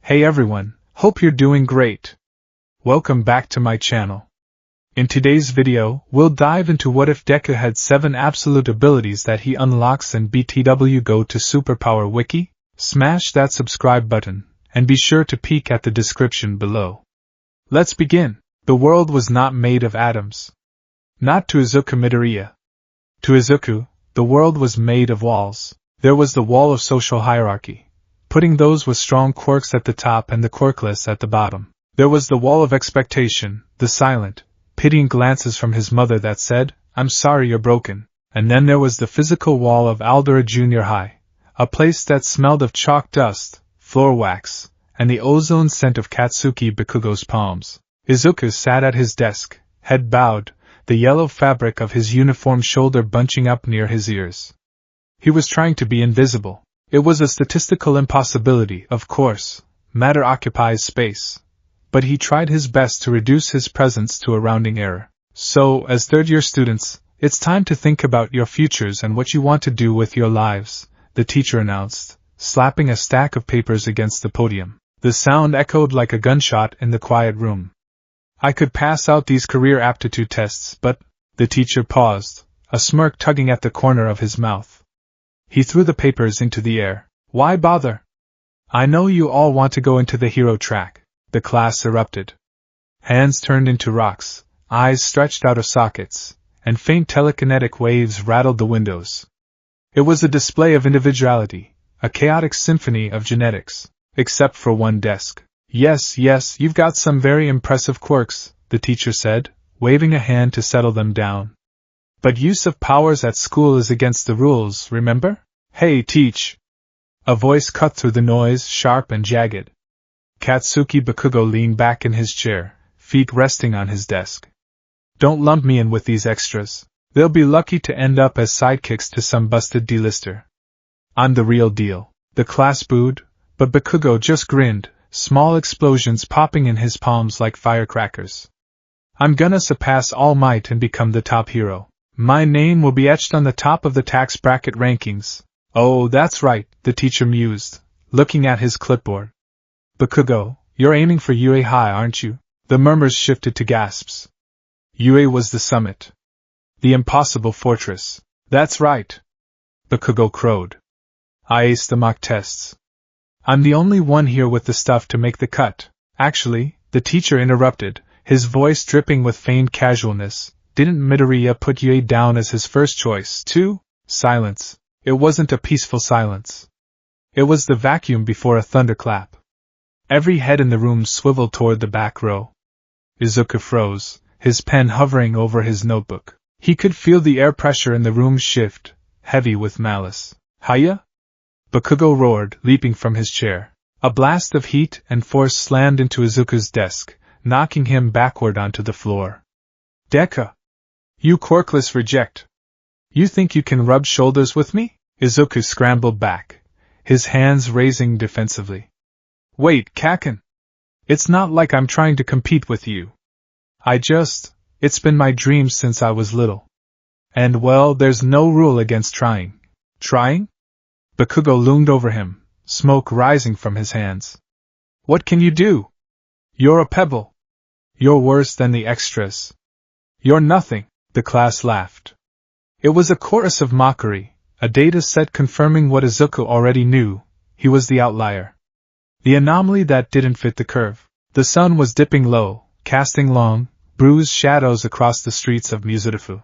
Hey everyone, hope you're doing great. Welcome back to my channel. In today's video, we'll dive into what if Deku had 7 absolute abilities that he unlocks in BTW. Go to Superpower Wiki, smash that subscribe button, and be sure to peek at the description below. Let's begin. The world was not made of atoms. Not to Izuku Midoriya. To Izuku, the world was made of walls. There was the wall of social hierarchy, putting those with strong quirks at the top and the quirkless at the bottom. There was the wall of expectation, the silent, pitying glances from his mother that said, "I'm sorry you're broken." And then there was the physical wall of Aldera Junior High, a place that smelled of chalk dust, floor wax, and the ozone scent of Katsuki Bakugo's palms. Izuku sat at his desk, head bowed, the yellow fabric of his uniform shoulder bunching up near his ears. He was trying to be invisible. It was a statistical impossibility, of course. Matter occupies space. But he tried his best to reduce his presence to a rounding error. So, as third-year students, it's time to think about your futures and what you want to do with your lives, the teacher announced, slapping a stack of papers against the podium. The sound echoed like a gunshot in the quiet room. I could pass out these career aptitude tests, but... The teacher paused, a smirk tugging at the corner of his mouth. He threw the papers into the air. Why bother? I know you all want to go into the hero track. The class erupted. Hands turned into rocks, eyes stretched out of sockets, and faint telekinetic waves rattled the windows. It was a display of individuality, a chaotic symphony of genetics, except for one desk. Yes, you've got some very impressive quirks, the teacher said, waving a hand to settle them down. But use of powers at school is against the rules, remember? Hey, teach! A voice cut through the noise, sharp and jagged. Katsuki Bakugo leaned back in his chair, feet resting on his desk. Don't lump me in with these extras. They'll be lucky to end up as sidekicks to some busted D-lister. I'm the real deal. The class booed, but Bakugo just grinned, small explosions popping in his palms like firecrackers. I'm gonna surpass All Might and become the top hero. My name will be etched on the top of the tax bracket rankings. Oh, that's right, the teacher mused, looking at his clipboard. Bakugo, you're aiming for UA High, aren't you? The murmurs shifted to gasps. UA was the summit. The impossible fortress. That's right. Bakugo crowed. I aced the mock tests. I'm the only one here with the stuff to make the cut. Actually, the teacher interrupted, his voice dripping with feigned casualness. Didn't Midoriya put UA down as his first choice, too? Silence. It wasn't a peaceful silence. It was the vacuum before a thunderclap. Every head in the room swiveled toward the back row. Izuku froze, his pen hovering over his notebook. He could feel the air pressure in the room shift, heavy with malice. Hiya? Bakugo roared, leaping from his chair. A blast of heat and force slammed into Izuku's desk, knocking him backward onto the floor. Deku! You quirkless reject. You think you can rub shoulders with me? Izuku scrambled back, his hands raising defensively. Wait, Kaken! It's not like I'm trying to compete with you. It's been my dream since I was little. And well, there's no rule against trying. Trying? Bakugo loomed over him, smoke rising from his hands. What can you do? You're a pebble. You're worse than the extras. You're nothing, the class laughed. It was a chorus of mockery, a data set confirming what Izuku already knew: he was the outlier. The anomaly that didn't fit the curve. The sun was dipping low, casting long, bruised shadows across the streets of Mizudafu.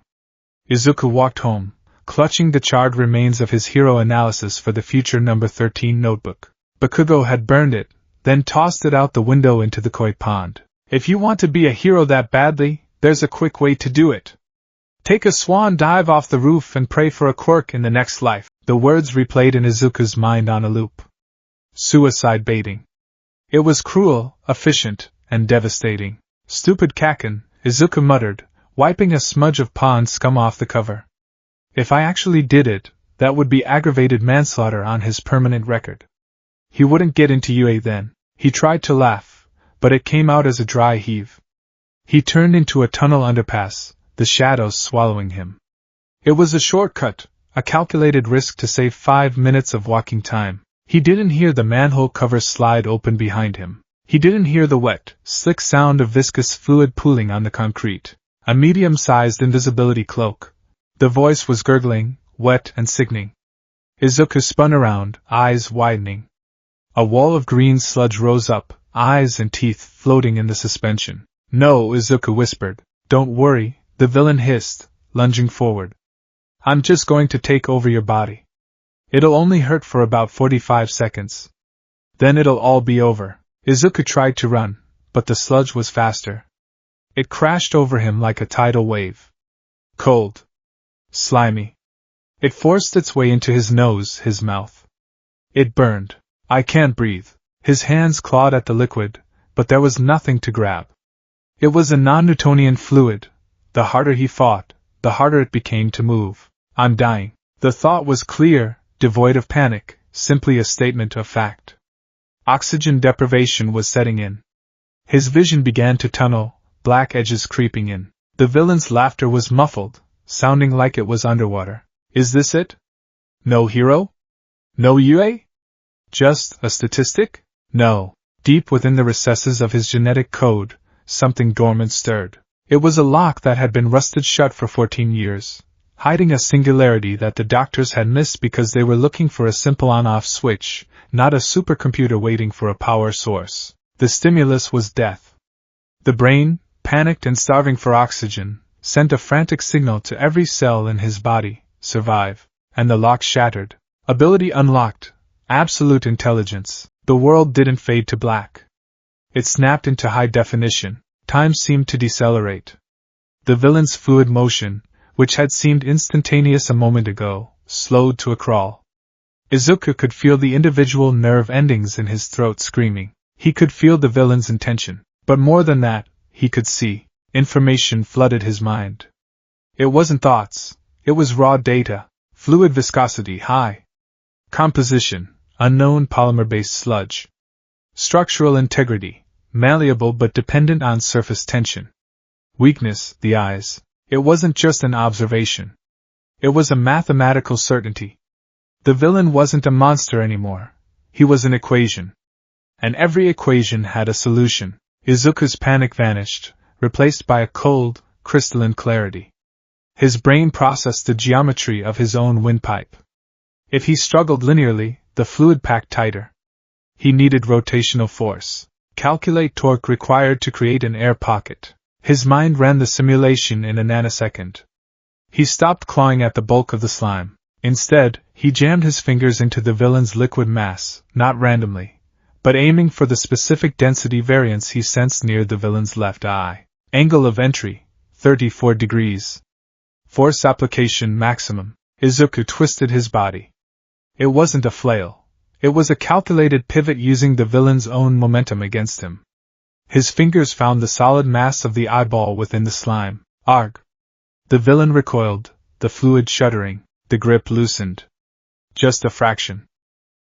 Izuku walked home, clutching the charred remains of his hero analysis for the future number 13 notebook. Bakugo had burned it, then tossed it out the window into the koi pond. If you want to be a hero that badly, there's a quick way to do it. Take a swan dive off the roof and pray for a quirk in the next life. The words replayed in Izuku's mind on a loop. Suicide baiting. It was cruel, efficient, and devastating. Stupid Kaken, Izuku muttered, wiping a smudge of pond scum off the cover. If I actually did it, that would be aggravated manslaughter on his permanent record. He wouldn't get into UA then. He tried to laugh, but it came out as a dry heave. He turned into a tunnel underpass, the shadows swallowing him. It was a shortcut, a calculated risk to save 5 minutes of walking time. He didn't hear the manhole cover slide open behind him. He didn't hear the wet, slick sound of viscous fluid pooling on the concrete. A medium-sized invisibility cloak. The voice was gurgling, wet and sickening. Izuku spun around, eyes widening. A wall of green sludge rose up, eyes and teeth floating in the suspension. "No," Izuku whispered. "Don't worry," the villain hissed, lunging forward. "I'm just going to take over your body. It'll only hurt for about 45 seconds. Then it'll all be over." Izuku tried to run, but the sludge was faster. It crashed over him like a tidal wave. Cold. Slimy. It forced its way into his nose, his mouth. It burned. "I can't breathe." His hands clawed at the liquid, but there was nothing to grab. It was a non-Newtonian fluid. The harder he fought, the harder it became to move. "I'm dying." The thought was clear, devoid of panic, simply a statement of fact. Oxygen deprivation was setting in. His vision began to tunnel, black edges creeping in. The villain's laughter was muffled, sounding like it was underwater. "Is this it? No hero? No Yue? Just a statistic?" No. Deep within the recesses of his genetic code, something dormant stirred. It was a lock that had been rusted shut for 14 years, hiding a singularity that the doctors had missed because they were looking for a simple on-off switch, not a supercomputer waiting for a power source. The stimulus was death. The brain, panicked and starving for oxygen, sent a frantic signal to every cell in his body: survive. And the lock shattered. Ability unlocked. Absolute intelligence. The world didn't fade to black. It snapped into high definition. Time seemed to decelerate. The villain's fluid motion, which had seemed instantaneous a moment ago, slowed to a crawl. Izuku could feel the individual nerve endings in his throat screaming. He could feel the villain's intention. But more than that, he could see. Information flooded his mind. It wasn't thoughts. It was raw data. Fluid viscosity high. Composition, unknown polymer-based sludge. Structural integrity, malleable but dependent on surface tension. Weakness, the eyes. It wasn't just an observation. It was a mathematical certainty. The villain wasn't a monster anymore. He was an equation. And every equation had a solution. Izuku's panic vanished, replaced by a cold, crystalline clarity. His brain processed the geometry of his own windpipe. If he struggled linearly, the fluid packed tighter. He needed rotational force. Calculate torque required to create an air pocket. His mind ran the simulation in a nanosecond. He stopped clawing at the bulk of the slime. Instead, he jammed his fingers into the villain's liquid mass, not randomly, but aiming for the specific density variance he sensed near the villain's left eye. Angle of entry, 34 degrees. Force application maximum. Izuku twisted his body. It wasn't a flail. It was a calculated pivot using the villain's own momentum against him. His fingers found the solid mass of the eyeball within the slime. Arg! The villain recoiled, the fluid shuddering, the grip loosened. Just a fraction.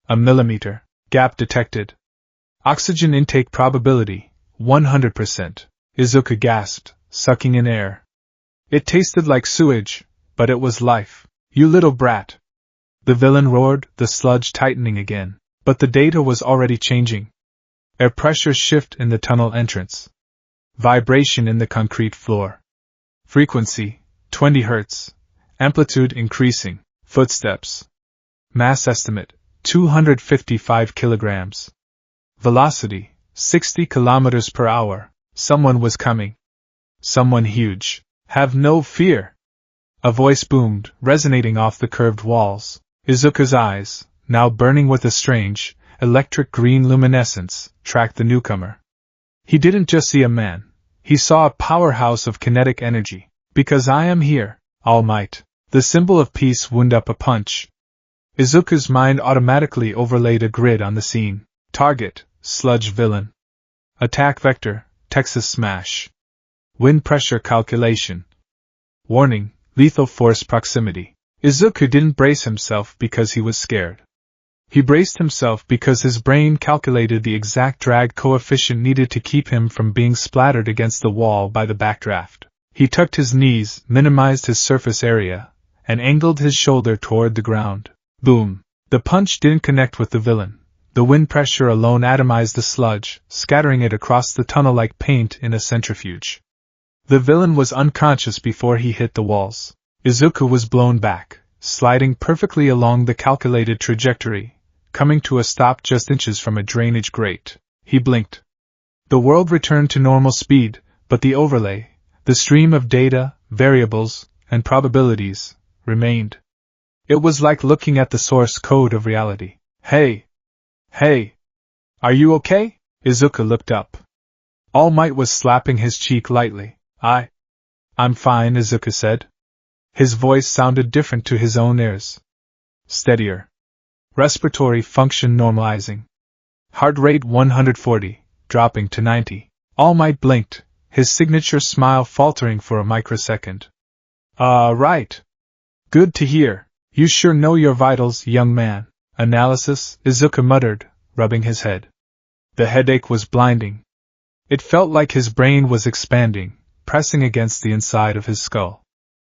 A millimeter. Gap detected. Oxygen intake probability, 100%. Izuku gasped, sucking in air. It tasted like sewage, but it was life. "You little brat!" The villain roared, the sludge tightening again. But the data was already changing. Air pressure shift in the tunnel entrance. Vibration in the concrete floor. Frequency, 20 Hz. Amplitude increasing. Footsteps. Mass estimate, 255 kilograms. Velocity, 60 kilometers per hour. Someone was coming. Someone huge. "Have no fear!" A voice boomed, resonating off the curved walls. Izuku's eyes, now burning with a strange, electric green luminescence, tracked the newcomer. He didn't just see a man. He saw a powerhouse of kinetic energy. "Because I am here, All Might." The symbol of peace wound up a punch. Izuku's mind automatically overlaid a grid on the scene. Target, sludge villain. Attack vector, Texas smash. Wind pressure calculation. Warning, lethal force proximity. Izuku didn't brace himself because he was scared. He braced himself because his brain calculated the exact drag coefficient needed to keep him from being splattered against the wall by the backdraft. He tucked his knees, minimized his surface area, and angled his shoulder toward the ground. Boom! The punch didn't connect with the villain. The wind pressure alone atomized the sludge, scattering it across the tunnel like paint in a centrifuge. The villain was unconscious before he hit the walls. Izuku was blown back, sliding perfectly along the calculated trajectory, coming to a stop just inches from a drainage grate. He blinked. The world returned to normal speed, but the overlay, the stream of data, variables, and probabilities, remained. It was like looking at the source code of reality. Hey! Hey! Are you okay? Izuku looked up. All Might was slapping his cheek lightly. I'm fine, Izuku said. His voice sounded different to his own ears. Steadier. Respiratory function normalizing. Heart rate 140, dropping to 90. All Might blinked, his signature smile faltering for a microsecond. Right. Good to hear. You sure know your vitals, young man. Analysis, Izuku muttered, rubbing his head. The headache was blinding. It felt like his brain was expanding, pressing against the inside of his skull.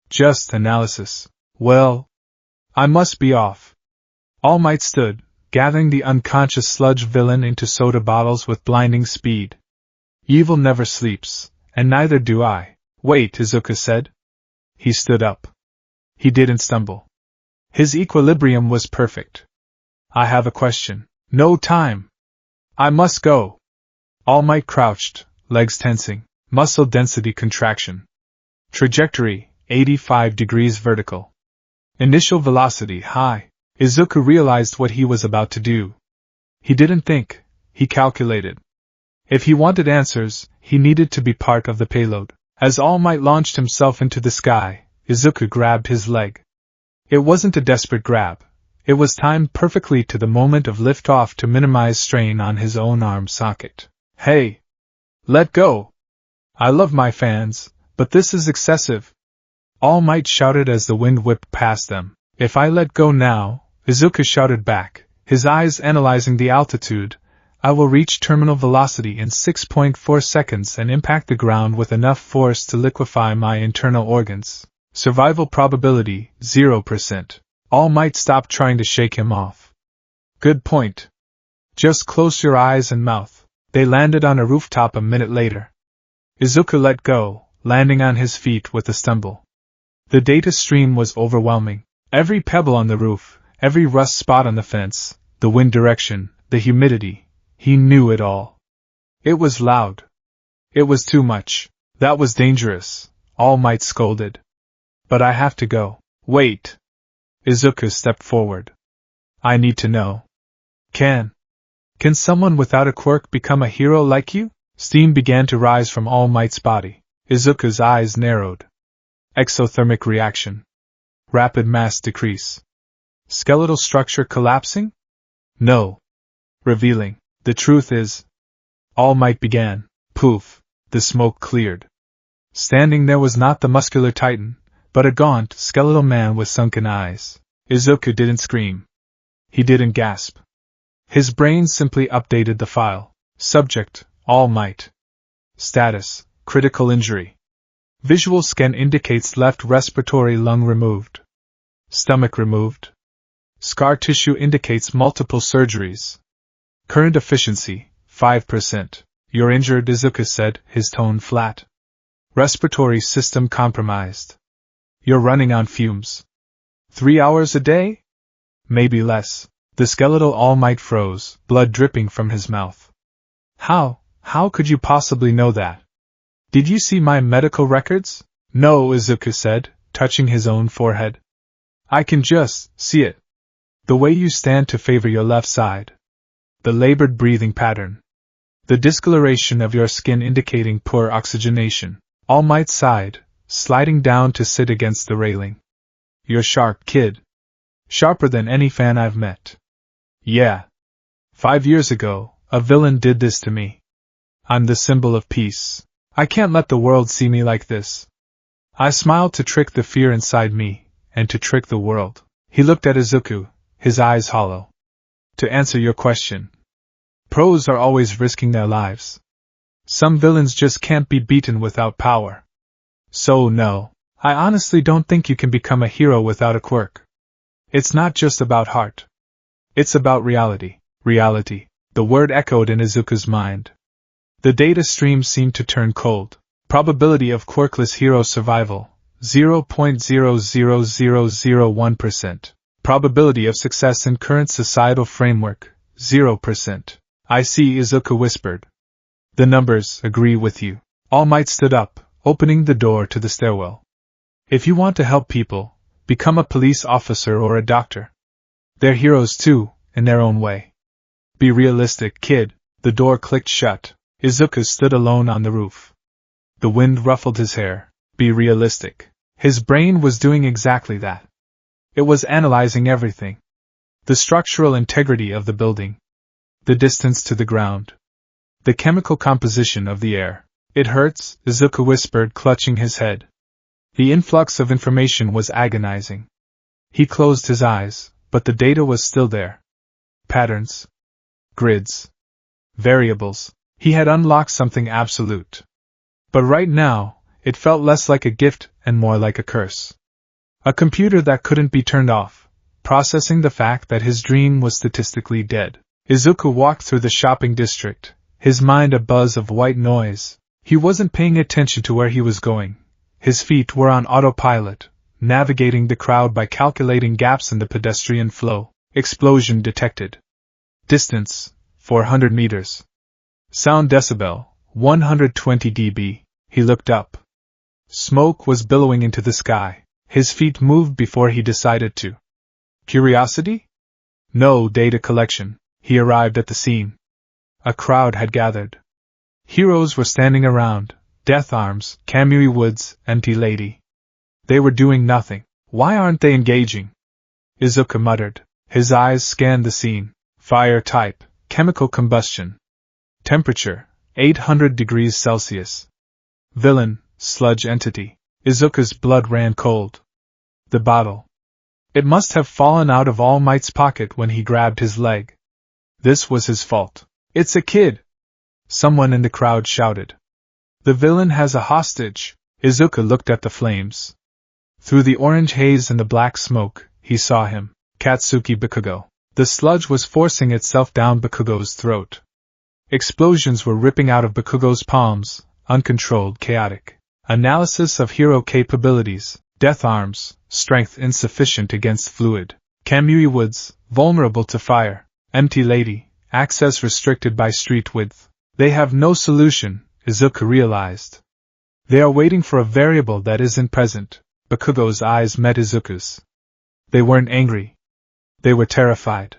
Just analysis. Well, I must be off. All Might stood, gathering the unconscious sludge villain into soda bottles with blinding speed. Evil never sleeps, and neither do I. Wait, Izuku said. He stood up. He didn't stumble. His equilibrium was perfect. I have a question. No time. I must go. All Might crouched, legs tensing, muscle density contraction. Trajectory, 85 degrees vertical. Initial velocity high. Izuku realized what he was about to do. He didn't think, he calculated. If he wanted answers, he needed to be part of the payload. As All Might launched himself into the sky, Izuku grabbed his leg. It wasn't a desperate grab. It was timed perfectly to the moment of liftoff to minimize strain on his own arm socket. Hey! Let go! I love my fans, but this is excessive. All Might shouted as the wind whipped past them. If I let go now, Izuku shouted back, his eyes analyzing the altitude, I will reach terminal velocity in 6.4 seconds and impact the ground with enough force to liquefy my internal organs. Survival probability, 0%. All Might stopped trying to shake him off. Good point. Just close your eyes and mouth. They landed on a rooftop a minute later. Izuku let go, landing on his feet with a stumble. The data stream was overwhelming. Every pebble on the roof, every rust spot on the fence, the wind direction, the humidity, he knew it all. It was loud. It was too much. That was dangerous, All Might scolded. But I have to go. Wait. Izuku stepped forward. I need to know. Can someone without a quirk become a hero like you? Steam began to rise from All Might's body. Izuku's eyes narrowed. Exothermic reaction. Rapid mass decrease. Skeletal structure collapsing? No. Revealing. The truth is. All Might began. Poof. The smoke cleared. Standing there was not the muscular titan, but a gaunt, skeletal man with sunken eyes. Izuku didn't scream. He didn't gasp. His brain simply updated the file. Subject, All Might. Status, critical injury. Visual scan indicates left respiratory lung removed. Stomach removed. Scar tissue indicates multiple surgeries. Current efficiency, 5%. You're injured, Izuku said, his tone flat. Respiratory system compromised. You're running on fumes. 3 hours a day? Maybe less. The skeletal All Might froze, blood dripping from his mouth. How could you possibly know that? Did you see my medical records? No, Izuku said, touching his own forehead. I can just see it. The way you stand to favor your left side. The labored breathing pattern. The discoloration of your skin indicating poor oxygenation. All Might sighed, sliding down to sit against the railing. You're sharp, kid. Sharper than any fan I've met. Yeah. 5 years ago, a villain did this to me. I'm the symbol of peace. I can't let the world see me like this. I smiled to trick the fear inside me, and to trick the world. He looked at Izuku, his eyes hollow. To answer your question. Pros are always risking their lives. Some villains just can't be beaten without power. So no, I honestly don't think you can become a hero without a quirk. It's not just about heart. It's about reality. Reality. The word echoed in Izuku's mind. The data stream seemed to turn cold. Probability of quirkless hero survival, 0.00001%. Probability of success in current societal framework, 0%. I see, Izuku whispered. The numbers agree with you. All Might stood up, opening the door to the stairwell. If you want to help people, become a police officer or a doctor. They're heroes too, in their own way. Be realistic, kid. The door clicked shut. Izuku stood alone on the roof. The wind ruffled his hair. Be realistic. His brain was doing exactly that. It was analyzing everything. The structural integrity of the building. The distance to the ground. The chemical composition of the air. It hurts, Izuku whispered, clutching his head. The influx of information was agonizing. He closed his eyes, but the data was still there. Patterns. Grids. Variables. He had unlocked something absolute. But right now, it felt less like a gift and more like a curse. A computer that couldn't be turned off, processing the fact that his dream was statistically dead. Izuku walked through the shopping district, his mind a buzz of white noise. He wasn't paying attention to where he was going. His feet were on autopilot, navigating the crowd by calculating gaps in the pedestrian flow. Explosion detected. Distance, 400 meters. Sound decibel, 120 dB. He looked up. Smoke was billowing into the sky. His feet moved before he decided to. Curiosity? No, data collection. He arrived at the scene. A crowd had gathered. Heroes were standing around. Death Arms, Kamui Woods, Empty Lady. They were doing nothing. Why aren't they engaging? Izuku muttered. His eyes scanned the scene. Fire type, chemical combustion. Temperature, 800 degrees Celsius. Villain, sludge entity. Izuku's blood ran cold. The bottle. It must have fallen out of All Might's pocket when he grabbed his leg. This was his fault. It's a kid! Someone in the crowd shouted. The villain has a hostage. Izuku looked at the flames. Through the orange haze and the black smoke, he saw him. Katsuki Bakugo. The sludge was forcing itself down Bakugo's throat. Explosions were ripping out of Bakugo's palms, uncontrolled, chaotic. Analysis of hero capabilities. Death Arms, strength insufficient against fluid. Kamui Woods, vulnerable to fire. Empty Lady, access restricted by street width. They have no solution, Izuku realized. They are waiting for a variable that isn't present. Bakugo's eyes met Izuku's. They weren't angry. They were terrified.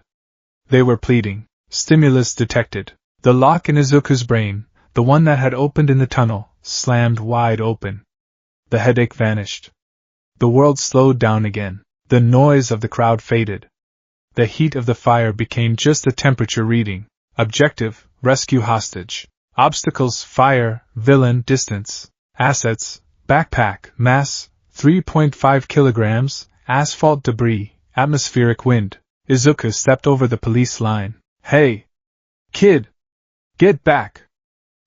They were pleading. Stimulus detected. The lock in Izuku's brain, the one that had opened in the tunnel, slammed wide open. The headache vanished. The world slowed down again. The noise of the crowd faded. The heat of the fire became just a temperature reading. Objective, rescue hostage. Obstacles, fire, villain, distance. Assets, backpack, mass, 3.5 kilograms, asphalt debris, atmospheric wind. Izuku stepped over the police line. Hey! Kid! Get back!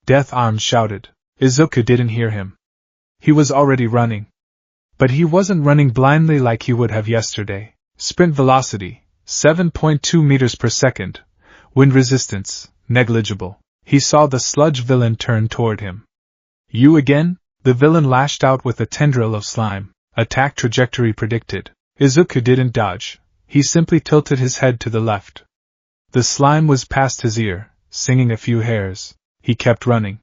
Death Arms shouted. Izuku didn't hear him. He was already running. But he wasn't running blindly like he would have yesterday. Sprint velocity, 7.2 meters per second. Wind resistance, negligible. He saw the sludge villain turn toward him. You again? The villain lashed out with a tendril of slime. Attack trajectory predicted. Izuku didn't dodge. He simply tilted his head to the left. The slime was past his ear, singing a few hairs. He kept running.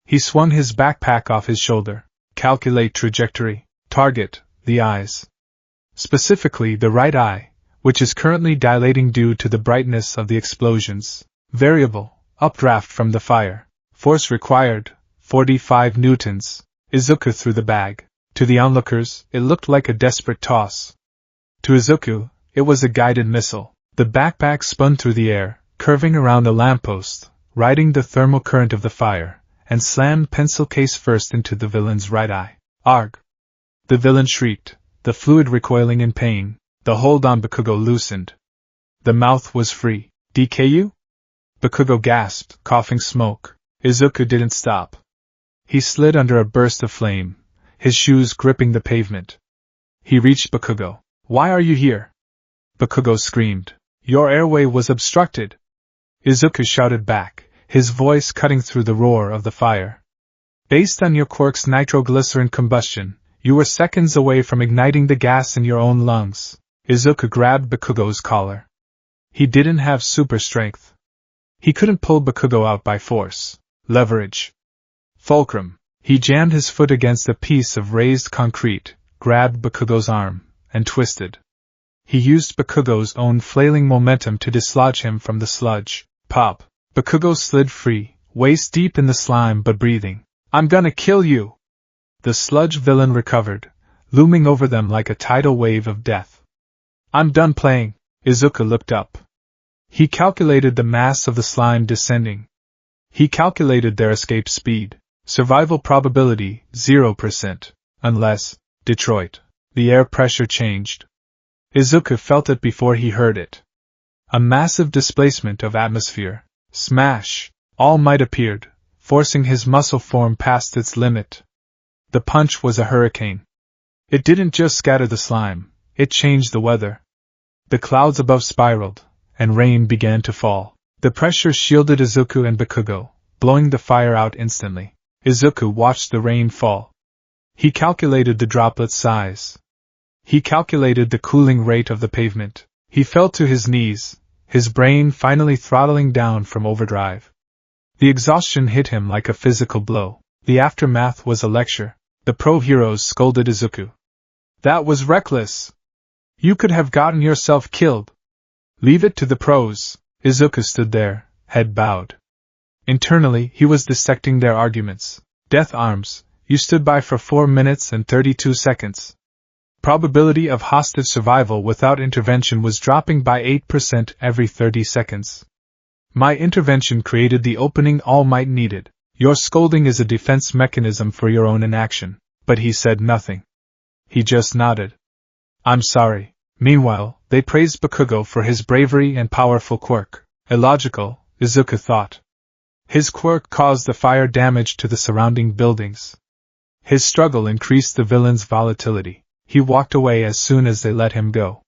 He swung his backpack off his shoulder. Calculate trajectory. Target, the eyes. Specifically the right eye, which is currently dilating due to the brightness of the explosions. Variable, updraft from the fire. Force required, 45 newtons. Izuku threw the bag. To the onlookers, it looked like a desperate toss. To Izuku, it was a guided missile. The backpack spun through the air, curving around a lamppost, riding the thermal current of the fire, and slammed pencil case first into the villain's right eye. Arg! The villain shrieked, the fluid recoiling in pain. The hold on Bakugo loosened. The mouth was free. DKU? Bakugo gasped, coughing smoke. Izuku didn't stop. He slid under a burst of flame, his shoes gripping the pavement. He reached Bakugo. Why are you here? Bakugo screamed. Your airway was obstructed. Izuku shouted back, his voice cutting through the roar of the fire. Based on your quirk's nitroglycerin combustion, you were seconds away from igniting the gas in your own lungs. Izuku grabbed Bakugo's collar. He didn't have super strength. He couldn't pull Bakugo out by force. Leverage. Fulcrum. He jammed his foot against a piece of raised concrete, grabbed Bakugo's arm, and twisted. He used Bakugo's own flailing momentum to dislodge him from the sludge. Pop. Bakugo slid free, waist deep in the slime but breathing. I'm gonna kill you! The sludge villain recovered, looming over them like a tidal wave of death. I'm done playing. Izuku looked up. He calculated the mass of the slime descending. He calculated their escape speed. Survival probability, 0%. Unless, Detroit. The air pressure changed. Izuku felt it before he heard it. A massive displacement of atmosphere. Smash! All Might appeared, forcing his muscle form past its limit. The punch was a hurricane. It didn't just scatter the slime, it changed the weather. The clouds above spiraled, and rain began to fall. The pressure shielded Izuku and Bakugo, blowing the fire out instantly. Izuku watched the rain fall. He calculated the droplet size. He calculated the cooling rate of the pavement. He fell to his knees, his brain finally throttling down from overdrive. The exhaustion hit him like a physical blow. The aftermath was a lecture. The pro-heroes scolded Izuku. That was reckless. You could have gotten yourself killed. Leave it to the pros. Izuku stood there, head bowed. Internally, he was dissecting their arguments. Death arms, you stood by for 4 minutes and 32 seconds. Probability of hostage survival without intervention was dropping by 8% every 30 seconds. My intervention created the opening All Might needed. Your scolding is a defense mechanism for your own inaction. But he said nothing. He just nodded. I'm sorry. Meanwhile, they praised Bakugo for his bravery and powerful quirk. Illogical, Izuku thought. His quirk caused the fire damage to the surrounding buildings. His struggle increased the villain's volatility. He walked away as soon as they let him go.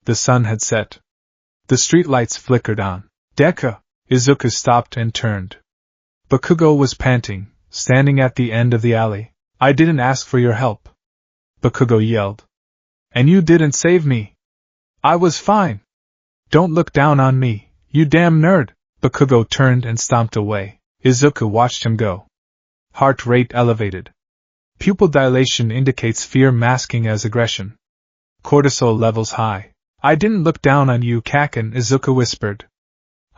The sun had set. The streetlights flickered on. Deku! Izuku stopped and turned. Bakugo was panting, standing at the end of the alley. I didn't ask for your help. Bakugo yelled. And you didn't save me. I was fine. Don't look down on me, you damn nerd. Bakugo turned and stomped away. Izuku watched him go. Heart rate elevated. Pupil dilation indicates fear masking as aggression. Cortisol levels high. I didn't look down on you, Kaken, Izuku whispered.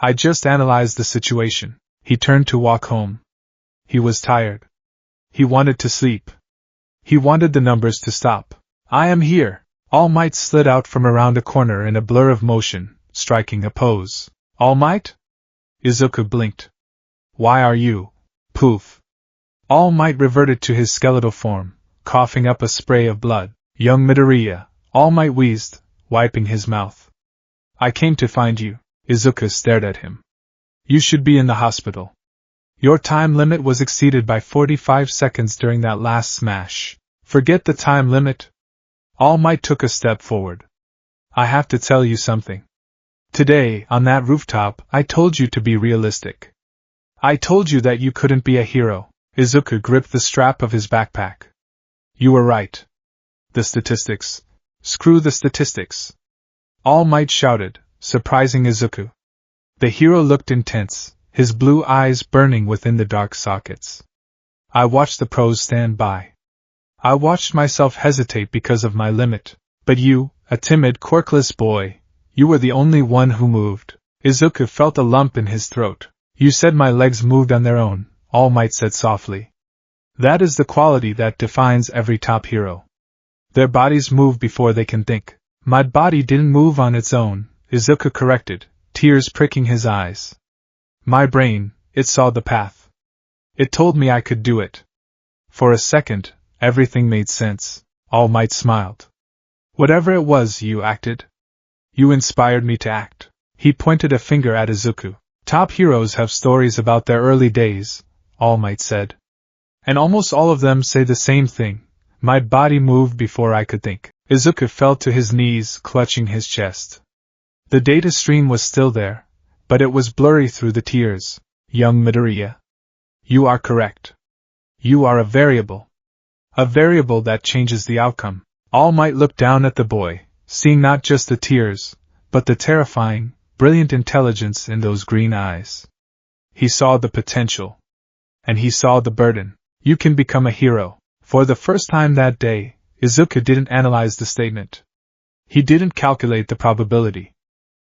I just analyzed the situation. He turned to walk home. He was tired. He wanted to sleep. He wanted the numbers to stop. I am here. All Might slid out from around a corner in a blur of motion, striking a pose. All Might? Izuku blinked. Why are you? Poof. All Might reverted to his skeletal form, coughing up a spray of blood. Young Midoriya, All Might wheezed, wiping his mouth. I came to find you. Izuku stared at him. You should be in the hospital. Your time limit was exceeded by 45 seconds during that last smash. Forget the time limit. All Might took a step forward. I have to tell you something. Today, on that rooftop, I told you to be realistic. I told you that you couldn't be a hero. Izuku gripped the strap of his backpack. You were right. The statistics. Screw the statistics. All Might shouted, surprising Izuku. The hero looked intense, his blue eyes burning within the dark sockets. I watched the pros stand by. I watched myself hesitate because of my limit. But you, a timid, quirkless boy, you were the only one who moved. Izuku felt a lump in his throat. You said my legs moved on their own, All Might said softly. That is the quality that defines every top hero. Their bodies move before they can think. My body didn't move on its own, Izuku corrected, tears pricking his eyes. My brain, it saw the path. It told me I could do it. For a second, everything made sense. All Might smiled. Whatever it was, you acted. You inspired me to act. He pointed a finger at Izuku. Top heroes have stories about their early days, All Might said. And almost all of them say the same thing. My body moved before I could think. Izuku fell to his knees, clutching his chest. The data stream was still there, but it was blurry through the tears. Young Midoriya. You are correct. You are a variable. A variable that changes the outcome. All Might looked down at the boy, seeing not just the tears, but the terrifying, brilliant intelligence in those green eyes. He saw the potential. And he saw the burden. You can become a hero. For the first time that day, Izuku didn't analyze the statement. He didn't calculate the probability.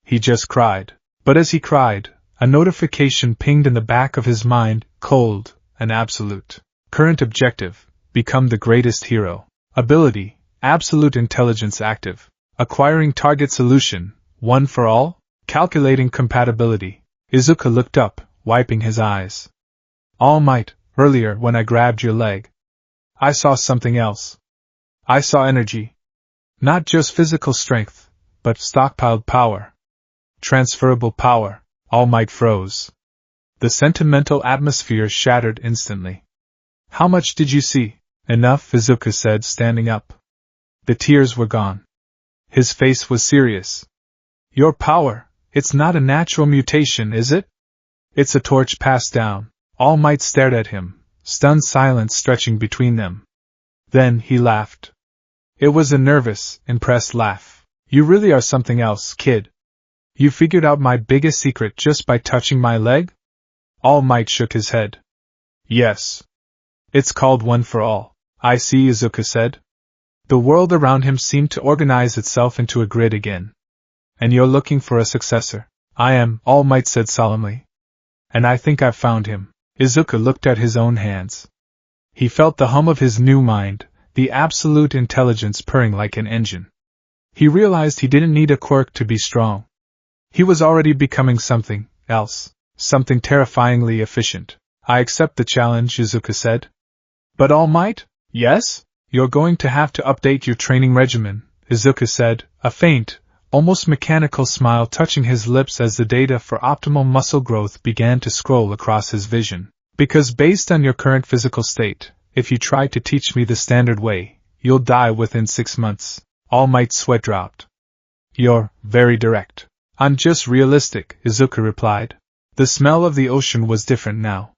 He just cried. But as he cried, a notification pinged in the back of his mind, cold and absolute. Current objective, become the greatest hero. Ability, absolute intelligence active. Acquiring target solution, one for all. Calculating compatibility. Izuku looked up, wiping his eyes. All Might, earlier when I grabbed your leg, I saw something else. I saw energy. Not just physical strength, but stockpiled power. Transferable power. All Might froze. The sentimental atmosphere shattered instantly. How much did you see? Enough, Izuku said, standing up. The tears were gone. His face was serious. Your power, it's not a natural mutation, is it? It's a torch passed down. All Might stared at him, stunned silence stretching between them. Then he laughed. It was a nervous, impressed laugh. You really are something else, kid. You figured out my biggest secret just by touching my leg? All Might shook his head. Yes. It's called One for All. I see, Izuku said. The world around him seemed to organize itself into a grid again. And you're looking for a successor. I am, All Might said solemnly. And I think I've found him. Izuku looked at his own hands. He felt the hum of his new mind, the absolute intelligence purring like an engine. He realized he didn't need a quirk to be strong. He was already becoming something else, something terrifyingly efficient. I accept the challenge, Izuku said. But All Might? Yes? You're going to have to update your training regimen, Izuku said, a faint, almost mechanical smile touching his lips as the data for optimal muscle growth began to scroll across his vision. Because based on your current physical state, if you try to teach me the standard way, you'll die within 6 months. All Might's sweat dropped. You're very direct. I'm just realistic, Izuku replied. The smell of the ocean was different now.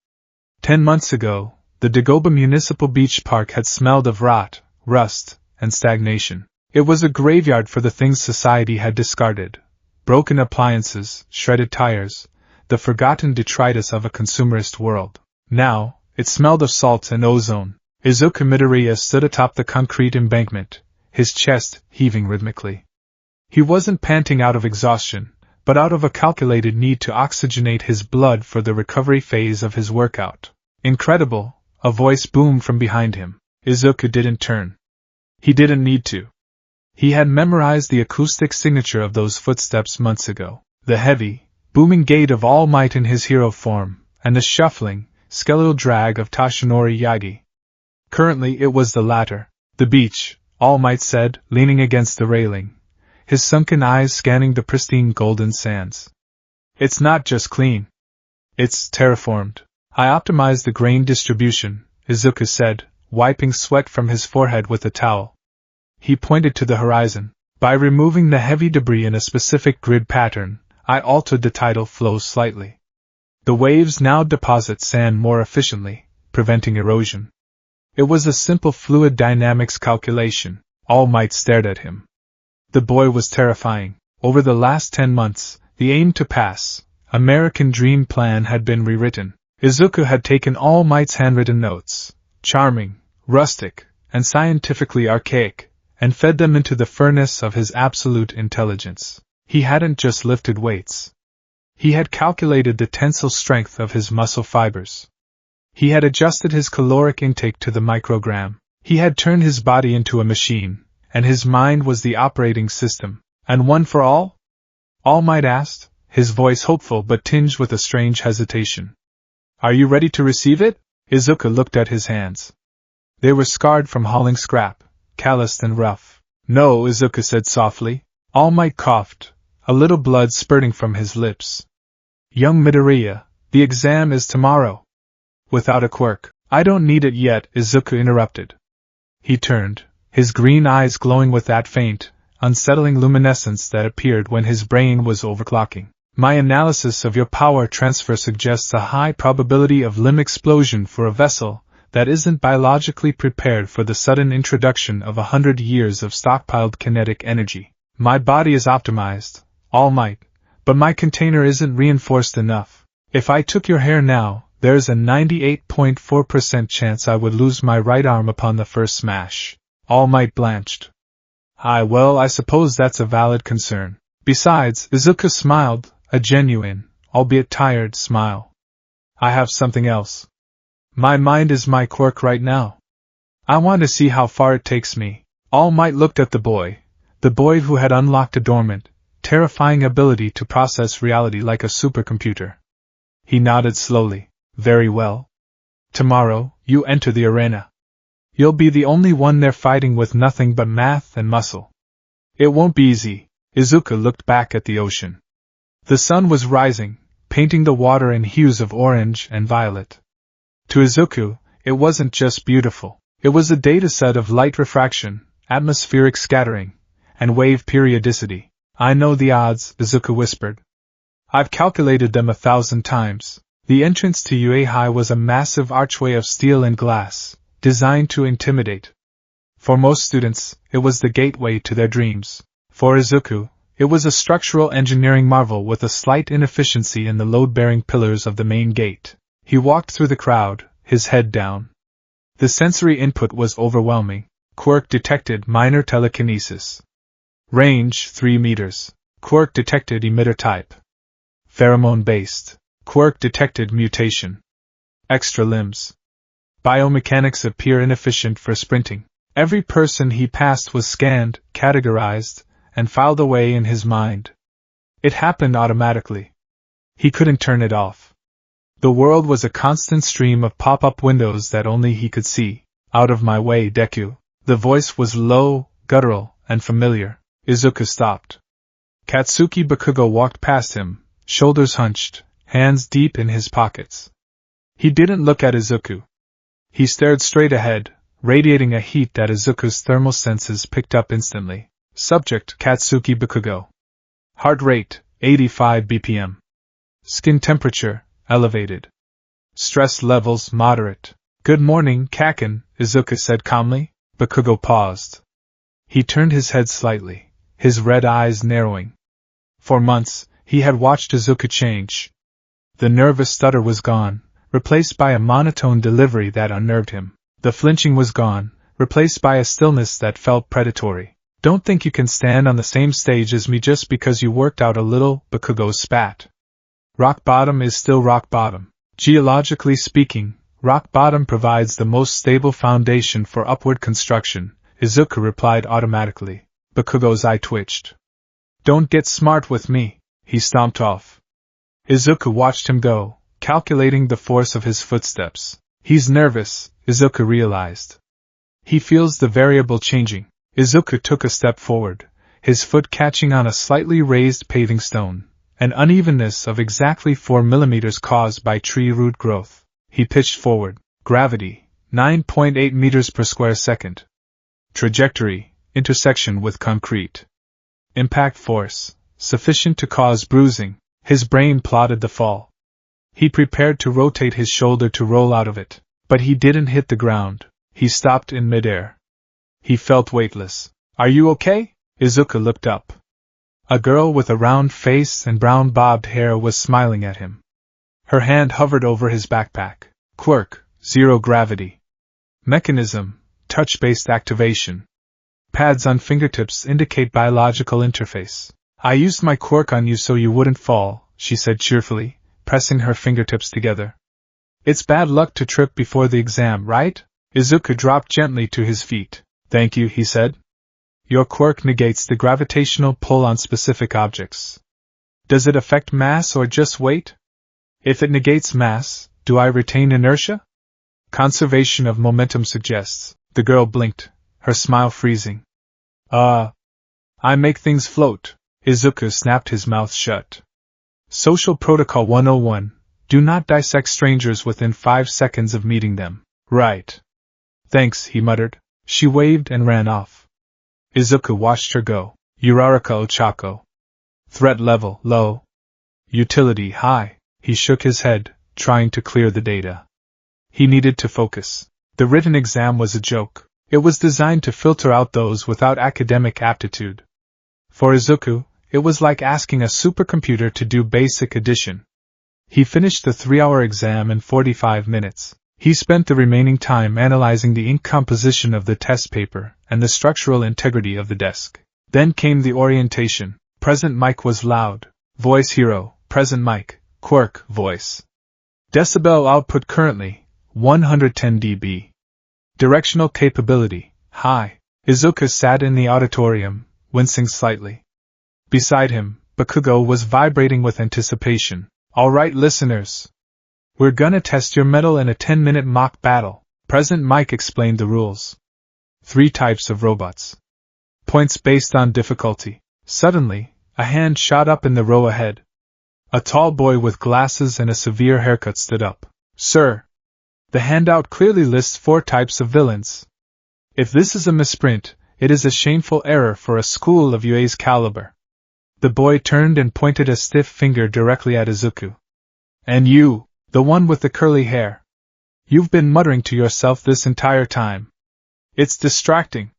10 months ago, the Dagoba Municipal Beach Park had smelled of rot, rust, and stagnation. It was a graveyard for the things society had discarded. Broken appliances, shredded tires, the forgotten detritus of a consumerist world. Now, it smelled of salt and ozone. Izuku Midoriya stood atop the concrete embankment, his chest heaving rhythmically. He wasn't panting out of exhaustion, but out of a calculated need to oxygenate his blood for the recovery phase of his workout. Incredible, a voice boomed from behind him. Izuku didn't turn. He didn't need to. He had memorized the acoustic signature of those footsteps months ago. The heavy, booming gait of All Might in his hero form, and the shuffling, skeletal drag of Toshinori Yagi. Currently it was the latter. The beach, All Might said, leaning against the railing, his sunken eyes scanning the pristine golden sands. It's not just clean. It's terraformed. I optimized the grain distribution, Izuku said, wiping sweat from his forehead with a towel. He pointed to the horizon. By removing the heavy debris in a specific grid pattern, I altered the tidal flow slightly. The waves now deposit sand more efficiently, preventing erosion. It was a simple fluid dynamics calculation. All Might stared at him. The boy was terrifying. Over the last 10 months, the aim to pass, American Dream Plan had been rewritten. Izuku had taken All Might's handwritten notes, charming, rustic, and scientifically archaic, and fed them into the furnace of his absolute intelligence. He hadn't just lifted weights. He had calculated the tensile strength of his muscle fibers. He had adjusted his caloric intake to the microgram. He had turned his body into a machine, and his mind was the operating system. And one for all? All Might asked, his voice hopeful but tinged with a strange hesitation. Are you ready to receive it? Izuku looked at his hands. They were scarred from hauling scrap, calloused and rough. No, Izuku said softly. All Might coughed, a little blood spurting from his lips. Young Midoriya, the exam is tomorrow. Without a quirk. I don't need it yet, Izuku interrupted. He turned, his green eyes glowing with that faint, unsettling luminescence that appeared when his brain was overclocking. My analysis of your power transfer suggests a high probability of limb explosion for a vessel that isn't biologically prepared for the sudden introduction of 100 years of stockpiled kinetic energy. My body is optimized, All Might, but my container isn't reinforced enough. If I took your hair now, there's a 98.4% chance I would lose my right arm upon the first smash. All Might blanched. Well, I suppose that's a valid concern. Besides, Izuku smiled, a genuine, albeit tired, smile. I have something else. My mind is my quirk right now. I want to see how far it takes me. All Might looked at the boy who had unlocked a dormant, terrifying ability to process reality like a supercomputer. He nodded slowly. Very well. Tomorrow, you enter the arena. You'll be the only one there fighting with nothing but math and muscle. It won't be easy. Izuku looked back at the ocean. The sun was rising, painting the water in hues of orange and violet. To Izuku, it wasn't just beautiful. It was a dataset of light refraction, atmospheric scattering, and wave periodicity. I know the odds, Izuku whispered. I've calculated them 1,000 times. The entrance to Uehai was a massive archway of steel and glass, designed to intimidate. For most students, it was the gateway to their dreams. For Izuku, it was a structural engineering marvel with a slight inefficiency in the load-bearing pillars of the main gate. He walked through the crowd, his head down. The sensory input was overwhelming. Quirk detected minor telekinesis. Range 3 meters. Quirk detected emitter type. Pheromone-based. Quirk detected mutation. Extra limbs. Biomechanics appear inefficient for sprinting. Every person he passed was scanned, categorized, and filed away in his mind. It happened automatically. He couldn't turn it off. The world was a constant stream of pop-up windows that only he could see. Out of my way, Deku. The voice was low, guttural, and familiar. Izuku stopped. Katsuki Bakugo walked past him, shoulders hunched, hands deep in his pockets. He didn't look at Izuku. He stared straight ahead, radiating a heat that Izuku's thermal senses picked up instantly. Subject, Katsuki Bakugo. Heart rate, 85 BPM. Skin temperature, elevated. Stress levels, moderate. Good morning, Kaken, Izuku said calmly. Bakugo paused. He turned his head slightly, his red eyes narrowing. For months, he had watched Izuku change. The nervous stutter was gone, replaced by a monotone delivery that unnerved him. The flinching was gone, replaced by a stillness that felt predatory. Don't think you can stand on the same stage as me just because you worked out a little, Bakugo spat. Rock bottom is still rock bottom. Geologically speaking, rock bottom provides the most stable foundation for upward construction, Izuku replied automatically. Bakugo's eye twitched. Don't get smart with me, he stomped off. Izuku watched him go, calculating the force of his footsteps. He's nervous, Izuku realized. He feels the variable changing. Izuku took a step forward, his foot catching on a slightly raised paving stone, an unevenness of exactly 4 millimeters caused by tree root growth. He pitched forward. Gravity, 9.8 meters per square second. Trajectory, intersection with concrete. Impact force, sufficient to cause bruising. His brain plotted the fall. He prepared to rotate his shoulder to roll out of it, but he didn't hit the ground. He stopped in midair. He felt weightless. Are you okay? Izuku looked up. A girl with a round face and brown bobbed hair was smiling at him. Her hand hovered over his backpack. Quirk, zero gravity. Mechanism, touch-based activation. Pads on fingertips indicate biological interface. I used my quirk on you so you wouldn't fall, she said cheerfully, pressing her fingertips together. It's bad luck to trip before the exam, right? Izuku dropped gently to his feet. Thank you, he said. Your quirk negates the gravitational pull on specific objects. Does it affect mass or just weight? If it negates mass, do I retain inertia? Conservation of momentum suggests. The girl blinked, her smile freezing. I make things float. Izuku snapped his mouth shut. Social Protocol 101. Do not dissect strangers within 5 seconds of meeting them. Right. Thanks, he muttered. She waved and ran off. Izuku watched her go. Uraraka Ochako. Threat level, low. Utility, high. He shook his head, trying to clear the data. He needed to focus. The written exam was a joke. It was designed to filter out those without academic aptitude. For Izuku, it was like asking a supercomputer to do basic addition. He finished the 3-hour exam in 45 minutes. He spent the remaining time analyzing the ink composition of the test paper and the structural integrity of the desk. Then came the orientation. Present mic was loud. Voice hero, present mic, quirk, voice. Decibel output currently, 110 dB. Directional capability, high. Izuku sat in the auditorium, wincing slightly. Beside him, Bakugo was vibrating with anticipation. All right, listeners. We're gonna test your mettle in a 10-minute mock battle. Present Mike explained the rules. 3 types of robots. Points based on difficulty. Suddenly, a hand shot up in the row ahead. A tall boy with glasses and a severe haircut stood up. Sir. The handout clearly lists 4 types of villains. If this is a misprint, it is a shameful error for a school of UA's caliber. The boy turned and pointed a stiff finger directly at Izuku. And you, the one with the curly hair. You've been muttering to yourself this entire time. It's distracting.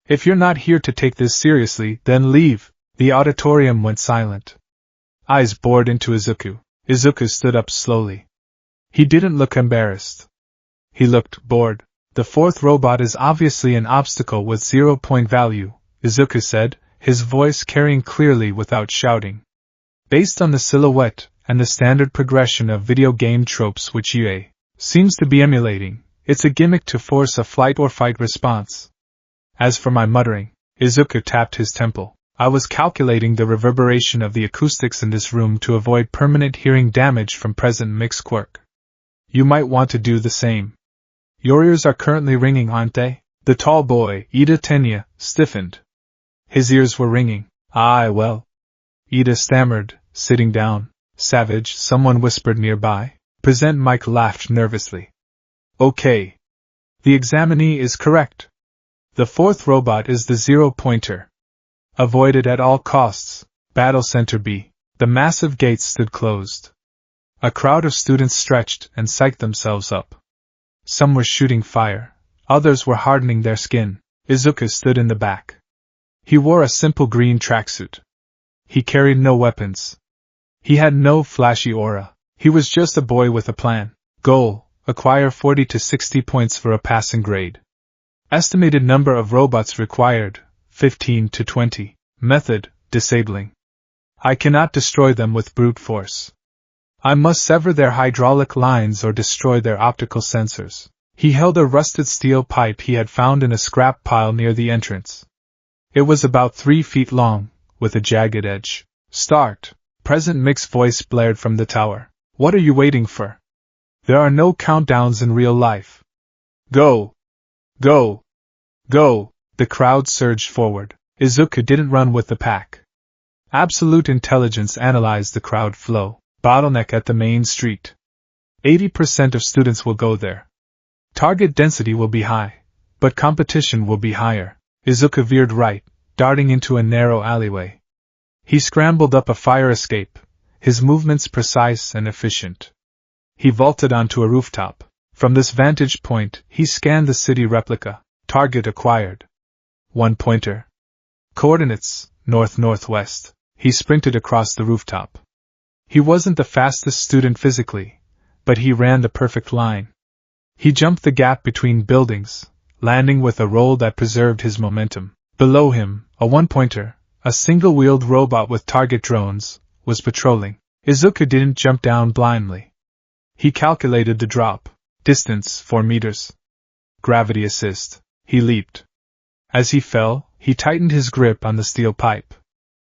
If you're not here to take this seriously, then leave. The auditorium went silent. Eyes bored into Izuku. Izuku stood up slowly. He didn't look embarrassed. He looked bored. The 4th robot is obviously an obstacle with 0-point value, Izuku said, his voice carrying clearly without shouting. Based on the silhouette and the standard progression of video game tropes which UA seems to be emulating, it's a gimmick to force a flight or fight response. As for my muttering, Izuku tapped his temple. I was calculating the reverberation of the acoustics in this room to avoid permanent hearing damage from present mix quirk. You might want to do the same. Your ears are currently ringing, aren't they? The tall boy, Ida Tenya, stiffened. His ears were ringing. Aye, well. Ida stammered, sitting down. Savage, someone whispered nearby. Present Mike laughed nervously. Okay. The examinee is correct. The 4th robot is the 0-pointer. Avoid it at all costs. Battle Center B. The massive gates stood closed. A crowd of students stretched and psyched themselves up. Some were shooting fire, others were hardening their skin. Izuku stood in the back. He wore a simple green tracksuit. He carried no weapons. He had no flashy aura. He was just a boy with a plan. Goal: acquire 40 to 60 points for a passing grade. Estimated number of robots required: 15 to 20. Method: disabling. I cannot destroy them with brute force. I must sever their hydraulic lines or destroy their optical sensors. He held a rusted steel pipe he had found in a scrap pile near the entrance. It was about 3 feet long, with a jagged edge. Start! Present Mick's voice blared from the tower. What are you waiting for? There are no countdowns in real life. Go! Go! Go! The crowd surged forward. Izuku didn't run with the pack. Absolute intelligence analyzed the crowd flow. Bottleneck at the main street. 80% of students will go there. Target density will be high, but competition will be higher. Izuku veered right, darting into a narrow alleyway. He scrambled up a fire escape, his movements precise and efficient. He vaulted onto a rooftop. From this vantage point, he scanned the city replica. Target acquired. 1-pointer. Coordinates: north-northwest. He sprinted across the rooftop. He wasn't the fastest student physically, but he ran the perfect line. He jumped the gap between buildings, landing with a roll that preserved his momentum. Below him, a 1-pointer, a single-wheeled robot with target drones, was patrolling. Izuku didn't jump down blindly. He calculated the drop. Distance: 4 meters. Gravity assist. He leaped. As he fell, he tightened his grip on the steel pipe.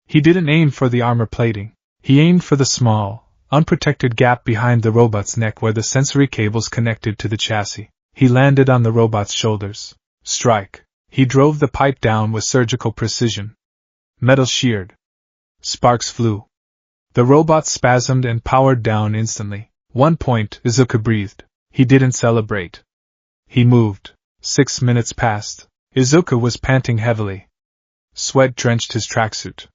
He didn't aim for the armor plating. He aimed for the small, unprotected gap behind the robot's neck where the sensory cables connected to the chassis. He landed on the robot's shoulders. Strike. He drove the pipe down with surgical precision. Metal sheared. Sparks flew. The robot spasmed and powered down instantly. 1 point, Izuku breathed. He didn't celebrate. He moved. 6 minutes passed. Izuku was panting heavily. Sweat drenched his tracksuit.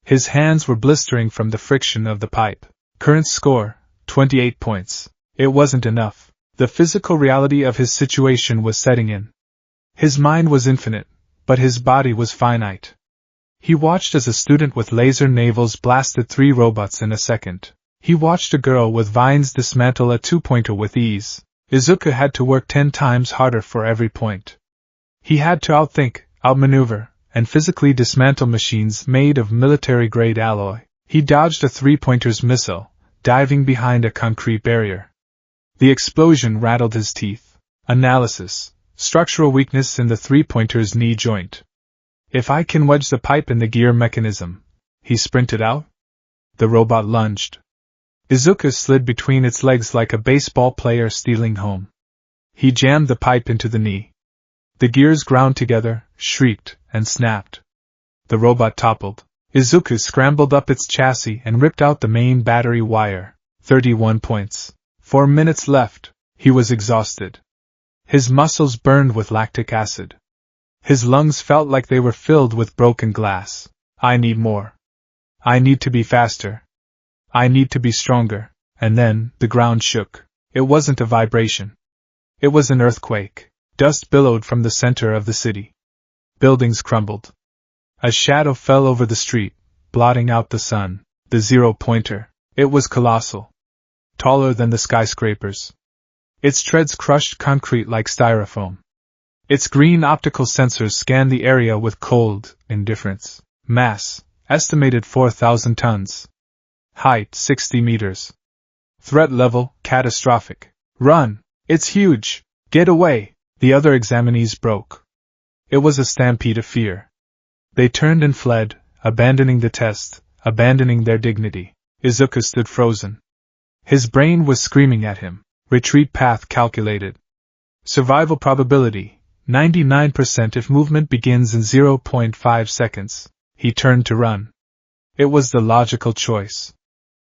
His hands were blistering from the friction of the pipe. Current score, 28 points. It wasn't enough. The physical reality of his situation was setting in. His mind was infinite, but his body was finite. He watched as a student with laser navels blasted 3 robots in a second. He watched a girl with vines dismantle a 2-pointer with ease. Izuku had to work 10 times harder for every point. He had to outthink, outmaneuver, and physically dismantle machines made of military-grade alloy. He dodged a 3-pointer's missile, diving behind a concrete barrier. The explosion rattled his teeth. Analysis. Structural weakness in the 3-pointer's knee joint. If I can wedge the pipe in the gear mechanism, he sprinted out. The robot lunged. Izuku slid between its legs like a baseball player stealing home. He jammed the pipe into the knee. The gears ground together, shrieked, and snapped. The robot toppled. Izuku scrambled up its chassis and ripped out the main battery wire. 31 points. 4 minutes left. He was exhausted. His muscles burned with lactic acid. His lungs felt like they were filled with broken glass. I need more. I need to be faster. I need to be stronger. And then, the ground shook. It wasn't a vibration. It was an earthquake. Dust billowed from the center of the city. Buildings crumbled. A shadow fell over the street, blotting out the sun. The 0-pointer. It was colossal. Taller than the skyscrapers. Its treads crushed concrete like styrofoam. Its green optical sensors scanned the area with cold indifference. Mass, estimated 4,000 tons. Height, 60 meters. Threat level, catastrophic. Run! It's huge! Get away! The other examinees broke. It was a stampede of fear. They turned and fled, abandoning the test, abandoning their dignity. Izuku stood frozen. His brain was screaming at him. Retreat path calculated. Survival probability, 99% if movement begins in 0.5 seconds. He turned to run. It was the logical choice.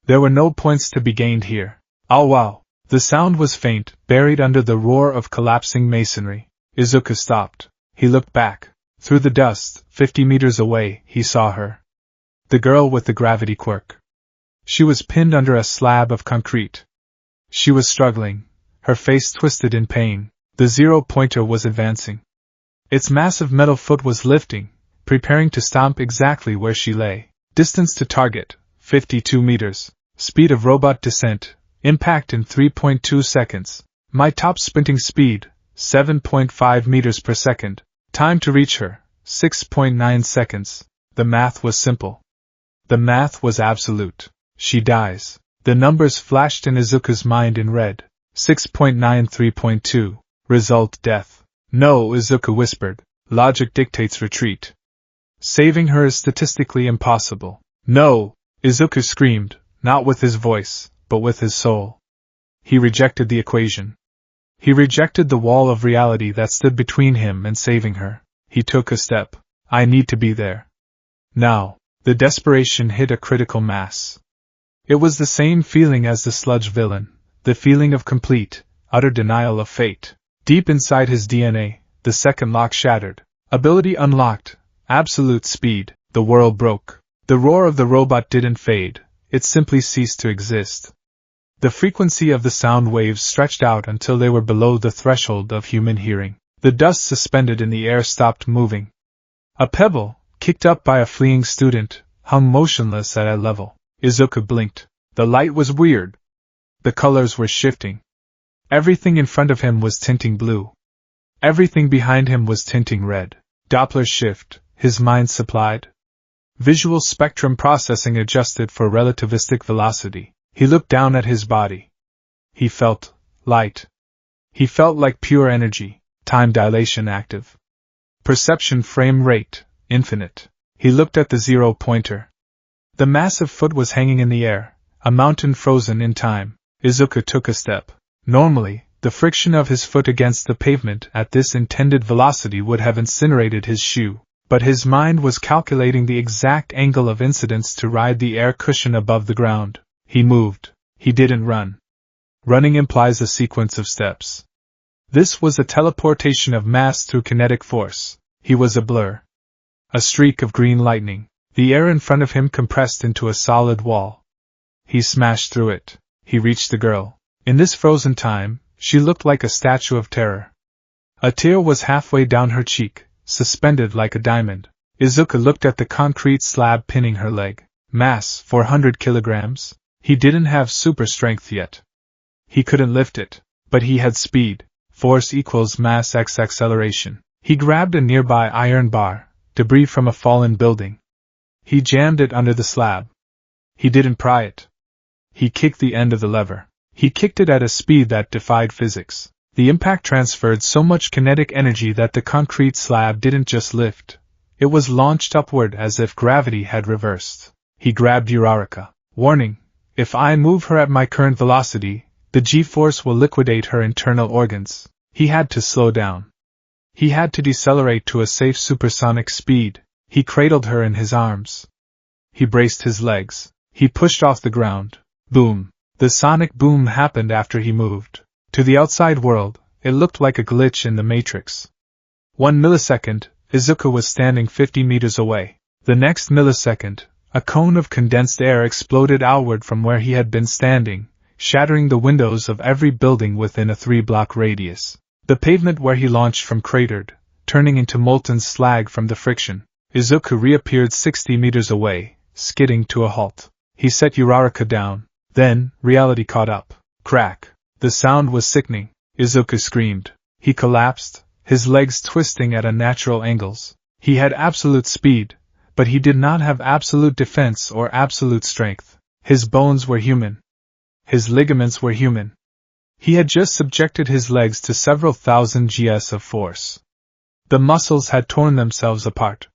There were no points to be gained here. Oh wow! The sound was faint, buried under the roar of collapsing masonry. Izuku stopped. He looked back. Through the dust, 50 meters away, he saw her. The girl with the gravity quirk. She was pinned under a slab of concrete. She was struggling, her face twisted in pain. The 0-pointer was advancing. Its massive metal foot was lifting, preparing to stomp exactly where she lay. Distance to target, 52 meters. Speed of robot descent, impact in 3.2 seconds. My top sprinting speed, 7.5 meters per second. Time to reach her, 6.9 seconds. The math was simple. The math was absolute. She dies. The numbers flashed in Izuku's mind in red. 6.9 3.2. Result death. No, Izuku whispered. Logic dictates retreat. Saving her is statistically impossible. No! Izuku screamed, not with his voice, but with his soul. He rejected the equation. He rejected the wall of reality that stood between him and saving her. He took a step. I need to be there. Now. The desperation hit a critical mass. It was the same feeling as the sludge villain, the feeling of complete, utter denial of fate. Deep inside his DNA, the second lock shattered. Ability unlocked. Absolute speed. The world broke. The roar of the robot didn't fade, it simply ceased to exist. The frequency of the sound waves stretched out until they were below the threshold of human hearing. The dust suspended in the air stopped moving. A pebble, kicked up by a fleeing student, hung motionless at eye level. Izuku blinked. The light was weird. The colors were shifting. Everything in front of him was tinting blue. Everything behind him was tinting red. Doppler shift, his mind supplied. Visual spectrum processing adjusted for relativistic velocity. He looked down at his body. He felt light. He felt like pure energy, time dilation active. Perception frame rate, infinite. He looked at the 0-pointer. The massive foot was hanging in the air, a mountain frozen in time. Izuku took a step. Normally, the friction of his foot against the pavement at this intended velocity would have incinerated his shoe, but his mind was calculating the exact angle of incidence to ride the air cushion above the ground. He moved. He didn't run. Running implies a sequence of steps. This was a teleportation of mass through kinetic force. He was a blur. A streak of green lightning. The air in front of him compressed into a solid wall. He smashed through it. He reached the girl. In this frozen time, she looked like a statue of terror. A tear was halfway down her cheek, suspended like a diamond. Izuku looked at the concrete slab pinning her leg. Mass, 400 kilograms. He didn't have super strength yet. He couldn't lift it, but he had speed. Force equals mass x acceleration. He grabbed a nearby iron bar, debris from a fallen building. He jammed it under the slab. He didn't pry it. He kicked the end of the lever. He kicked it at a speed that defied physics. The impact transferred so much kinetic energy that the concrete slab didn't just lift. It was launched upward as if gravity had reversed. He grabbed Uraraka. Warning: if I move her at my current velocity, the G-force will liquidate her internal organs. He had to slow down. He had to decelerate to a safe supersonic speed. He cradled her in his arms. He braced his legs. He pushed off the ground. Boom. The sonic boom happened after he moved. To the outside world, it looked like a glitch in the Matrix. 1 millisecond, Izuku was standing 50 meters away. The next millisecond, a cone of condensed air exploded outward from where he had been standing, shattering the windows of every building within a 3-block radius. The pavement where he launched from cratered, turning into molten slag from the friction. Izuku reappeared 60 meters away, skidding to a halt. He set Uraraka down. Then, reality caught up. Crack. The sound was sickening. Izuku screamed. He collapsed, his legs twisting at unnatural angles. He had absolute speed, but he did not have absolute defense or absolute strength. His bones were human. His ligaments were human. He had just subjected his legs to several thousand gs of force. The muscles had torn themselves apart.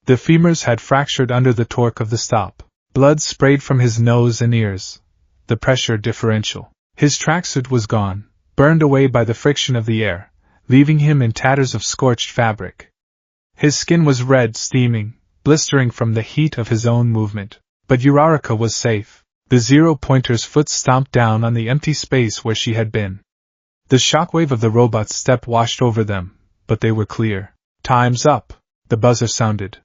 The femurs had fractured under the torque of the stop. Blood sprayed from his nose and ears. The pressure differential. His tracksuit was gone, burned away by the friction of the air, leaving him in tatters of scorched fabric. His skin was red, steaming, blistering from the heat of his own movement. But Uraraka was safe. The zero-pointer's foot stomped down on the empty space where she had been. The shockwave of the robot's step washed over them, but they were clear. Time's up, the buzzer sounded.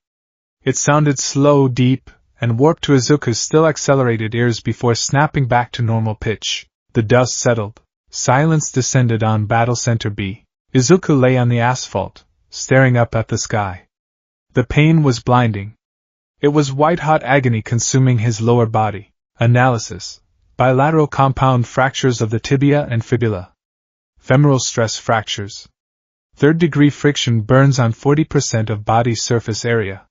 It sounded slow, deep, and warped to Izuku's still accelerated ears before snapping back to normal pitch. The dust settled. Silence descended on Battle Center B. Izuku lay on the asphalt, staring up at the sky. The pain was blinding. It was white-hot agony consuming his lower body. Analysis. Bilateral compound fractures of the tibia and fibula. Femoral stress fractures. Third-degree friction burns on 40% of body surface area.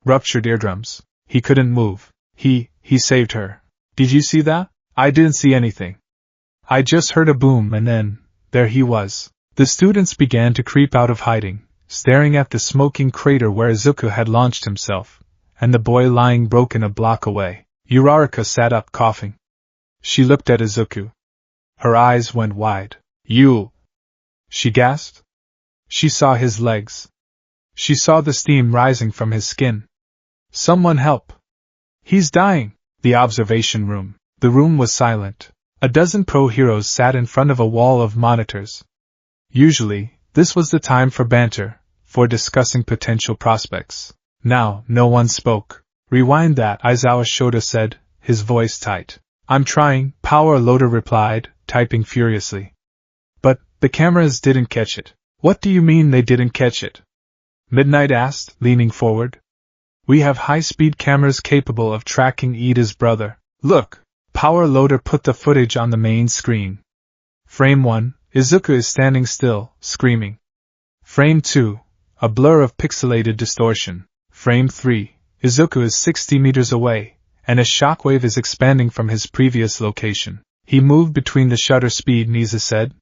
Ruptured eardrums. He couldn't move. He saved her. Did you see that? I didn't see anything. I just heard a boom and then, there he was. The students began to creep out of hiding, staring at the smoking crater where Izuku had launched himself, and the boy lying broken a block away. Uraraka sat up coughing. She looked at Izuku. Her eyes went wide. You! She gasped. She saw his legs. She saw the steam rising from his skin. Someone help! He's dying! The observation room. The room was silent. A dozen pro-heroes sat in front of a wall of monitors. Usually, this was the time for banter, for discussing potential prospects. Now, no one spoke. Rewind that, Aizawa Shota said, his voice tight. I'm trying, Power Loader replied, typing furiously. But, the cameras didn't catch it. What do you mean they didn't catch it? Midnight asked, leaning forward. We have high-speed cameras capable of tracking Ida's brother. Look! Power Loader put the footage on the main screen. Frame 1, Izuku is standing still, screaming. Frame 2, a blur of pixelated distortion. Frame 3, Izuku is 60 meters away, and a shockwave is expanding from his previous location. He moved between the shutter speed, Nisa said.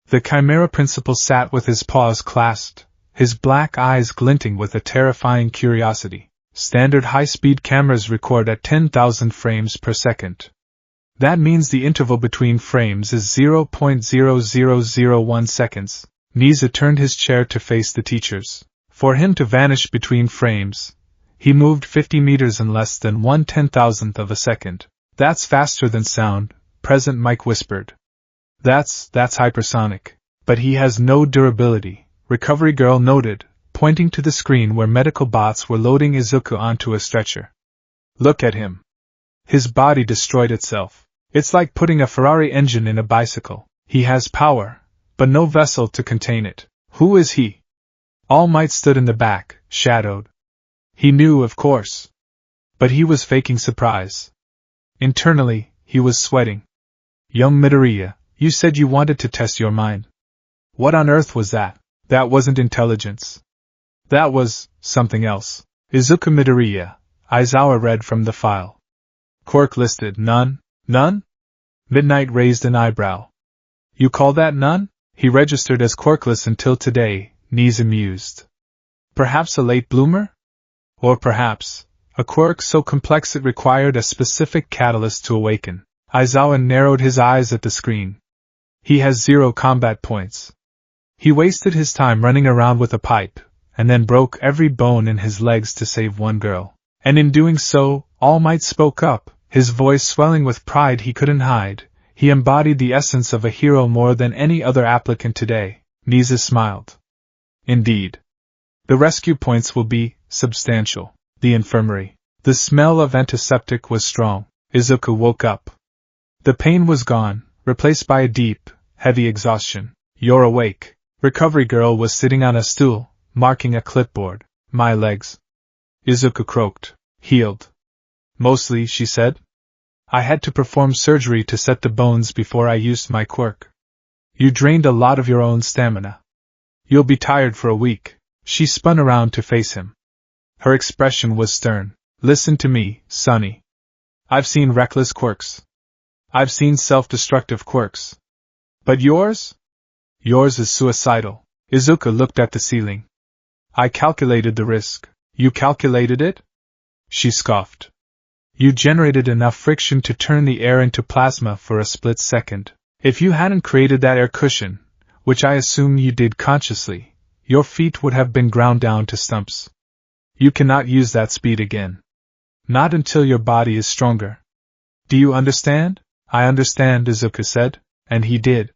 The Chimera Principal sat with his paws clasped, his black eyes glinting with a terrifying curiosity. Standard high-speed cameras record at 10,000 frames per second. That means the interval between frames is 0.0001 seconds. Nisa turned his chair to face the teachers. For him to vanish between frames, he moved 50 meters in less than 1/10,000th of a second. That's faster than sound, President Mike whispered. That's hypersonic. But he has no durability, Recovery Girl noted, pointing to the screen where medical bots were loading Izuku onto a stretcher. Look at him. His body destroyed itself. It's like putting a Ferrari engine in a bicycle. He has power, but no vessel to contain it. Who is he? All Might stood in the back, shadowed. He knew, of course. But he was faking surprise. Internally, he was sweating. Young Midoriya, you said you wanted to test your mind. What on earth was that? That wasn't intelligence. That was something else. Izuku Midoriya, Aizawa read from the file. Quirk listed none. None? Midnight raised an eyebrow. You call that none? He registered as quirkless until today, knees amused. Perhaps a late bloomer? Or perhaps a quirk so complex it required a specific catalyst to awaken. Aizawa narrowed his eyes at the screen. He has 0 combat points. He wasted his time running around with a pipe, and then broke every bone in his legs to save one girl. And in doing so, All Might spoke up, his voice swelling with pride he couldn't hide. He embodied the essence of a hero more than any other applicant today. Nisa smiled. Indeed. The rescue points will be substantial. The infirmary. The smell of antiseptic was strong. Izuku woke up. The pain was gone, replaced by a deep, heavy exhaustion. You're awake. Recovery girl was sitting on a stool, marking a clipboard. My legs. Izuku croaked. Healed. Mostly, she said. I had to perform surgery to set the bones before I used my quirk. You drained a lot of your own stamina. You'll be tired for a week. She spun around to face him. Her expression was stern. Listen to me, Sonny. I've seen reckless quirks. I've seen self-destructive quirks. But yours? Yours is suicidal. Izuku looked at the ceiling. I calculated the risk. You calculated it? She scoffed. You generated enough friction to turn the air into plasma for a split second. If you hadn't created that air cushion, which I assume you did consciously, your feet would have been ground down to stumps. You cannot use that speed again. Not until your body is stronger. Do you understand? I understand, Izuku said, and he did.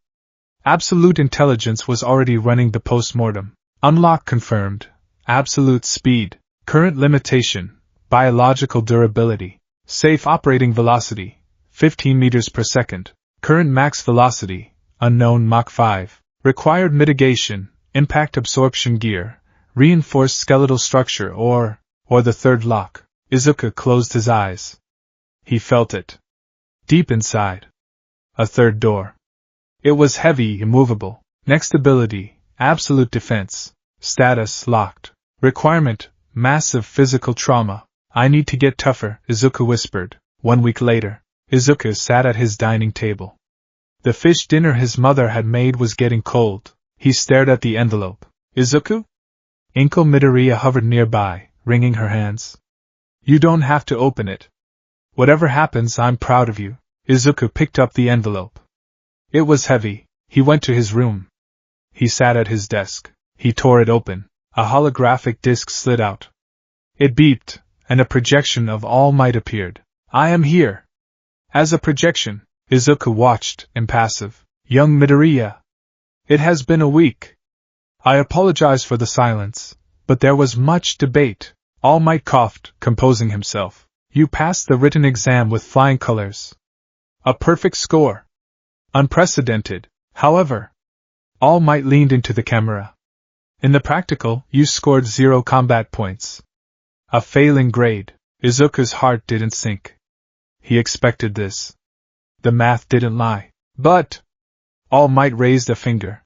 Absolute intelligence was already running the post-mortem. Unlock confirmed. Absolute speed. Current limitation. Biological durability. Safe operating velocity. 15 meters per second. Current max velocity. Unknown Mach 5. Required mitigation. Impact absorption gear. Reinforced skeletal structure or the third lock. Izuku closed his eyes. He felt it. Deep inside. A third door. It was heavy, immovable. Next ability, absolute defense. Status locked. Requirement, massive physical trauma. I need to get tougher, Izuku whispered. 1 week later, Izuku sat at his dining table. The fish dinner his mother had made was getting cold. He stared at the envelope. Izuku? Inko Midoriya hovered nearby, wringing her hands. You don't have to open it. Whatever happens, I'm proud of you. Izuku picked up the envelope. It was heavy. He went to his room. He sat at his desk. He tore it open. A holographic disc slid out. It beeped, and a projection of All Might appeared. I am here. As a projection, Izuku watched, impassive. Young Midoriya. It has been a week. I apologize for the silence, but there was much debate. All Might coughed, composing himself. You passed the written exam with flying colors. A perfect score. Unprecedented, however. All Might leaned into the camera. In the practical, you scored 0 combat points. A failing grade. Izuku's heart didn't sink. He expected this. The math didn't lie. But All Might raised a finger.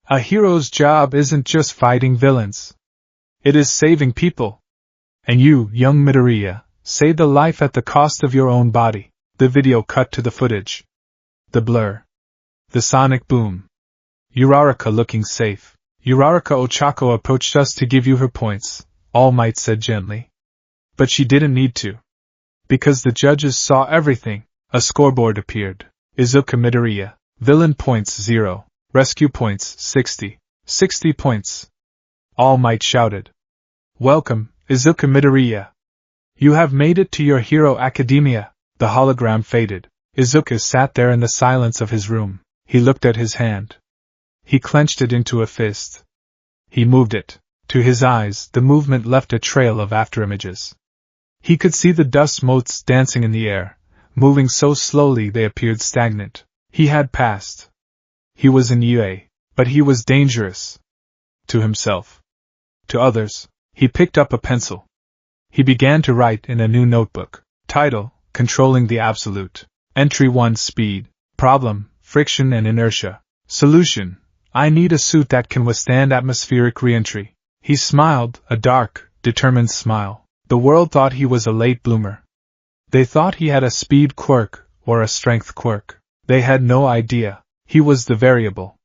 A hero's job isn't just fighting villains. It is saving people. And you, young Midoriya, saved a life at the cost of your own body. The video cut to the footage. The blur. The sonic boom. Uraraka looking safe. Uraraka Ochako approached us to give you her points, All Might said gently. But she didn't need to. Because the judges saw everything. A scoreboard appeared. Izuku Midoriya. Villain points 0. Rescue points 60. 60 points. All Might shouted. Welcome, Izuku Midoriya. You have made it to your hero academia. The hologram faded. Izuku sat there in the silence of his room. He looked at his hand. He clenched it into a fist. He moved it. To his eyes, the movement left a trail of afterimages. He could see the dust motes dancing in the air, moving so slowly they appeared stagnant. He had passed. He was in UA, but he was dangerous. To himself. To others. He picked up a pencil. He began to write in a new notebook. Title: Controlling the Absolute. Entry 1: Speed. Problem: Friction and inertia. Solution: I need a suit that can withstand atmospheric re-entry. He smiled, a dark, determined smile. The world thought he was a late bloomer. They thought he had a speed quirk or a strength quirk. They had no idea. He was the variable.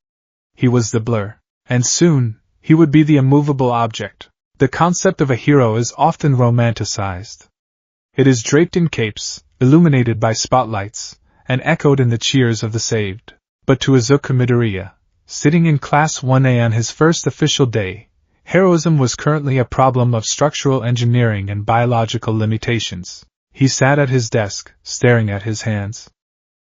He was the blur. And soon, he would be the immovable object. The concept of a hero is often romanticized. It is draped in capes, illuminated by spotlights, and echoed in the cheers of the saved. But to Izuku Midoriya, sitting in Class 1A on his first official day, heroism was currently a problem of structural engineering and biological limitations. He sat at his desk, staring at his hands.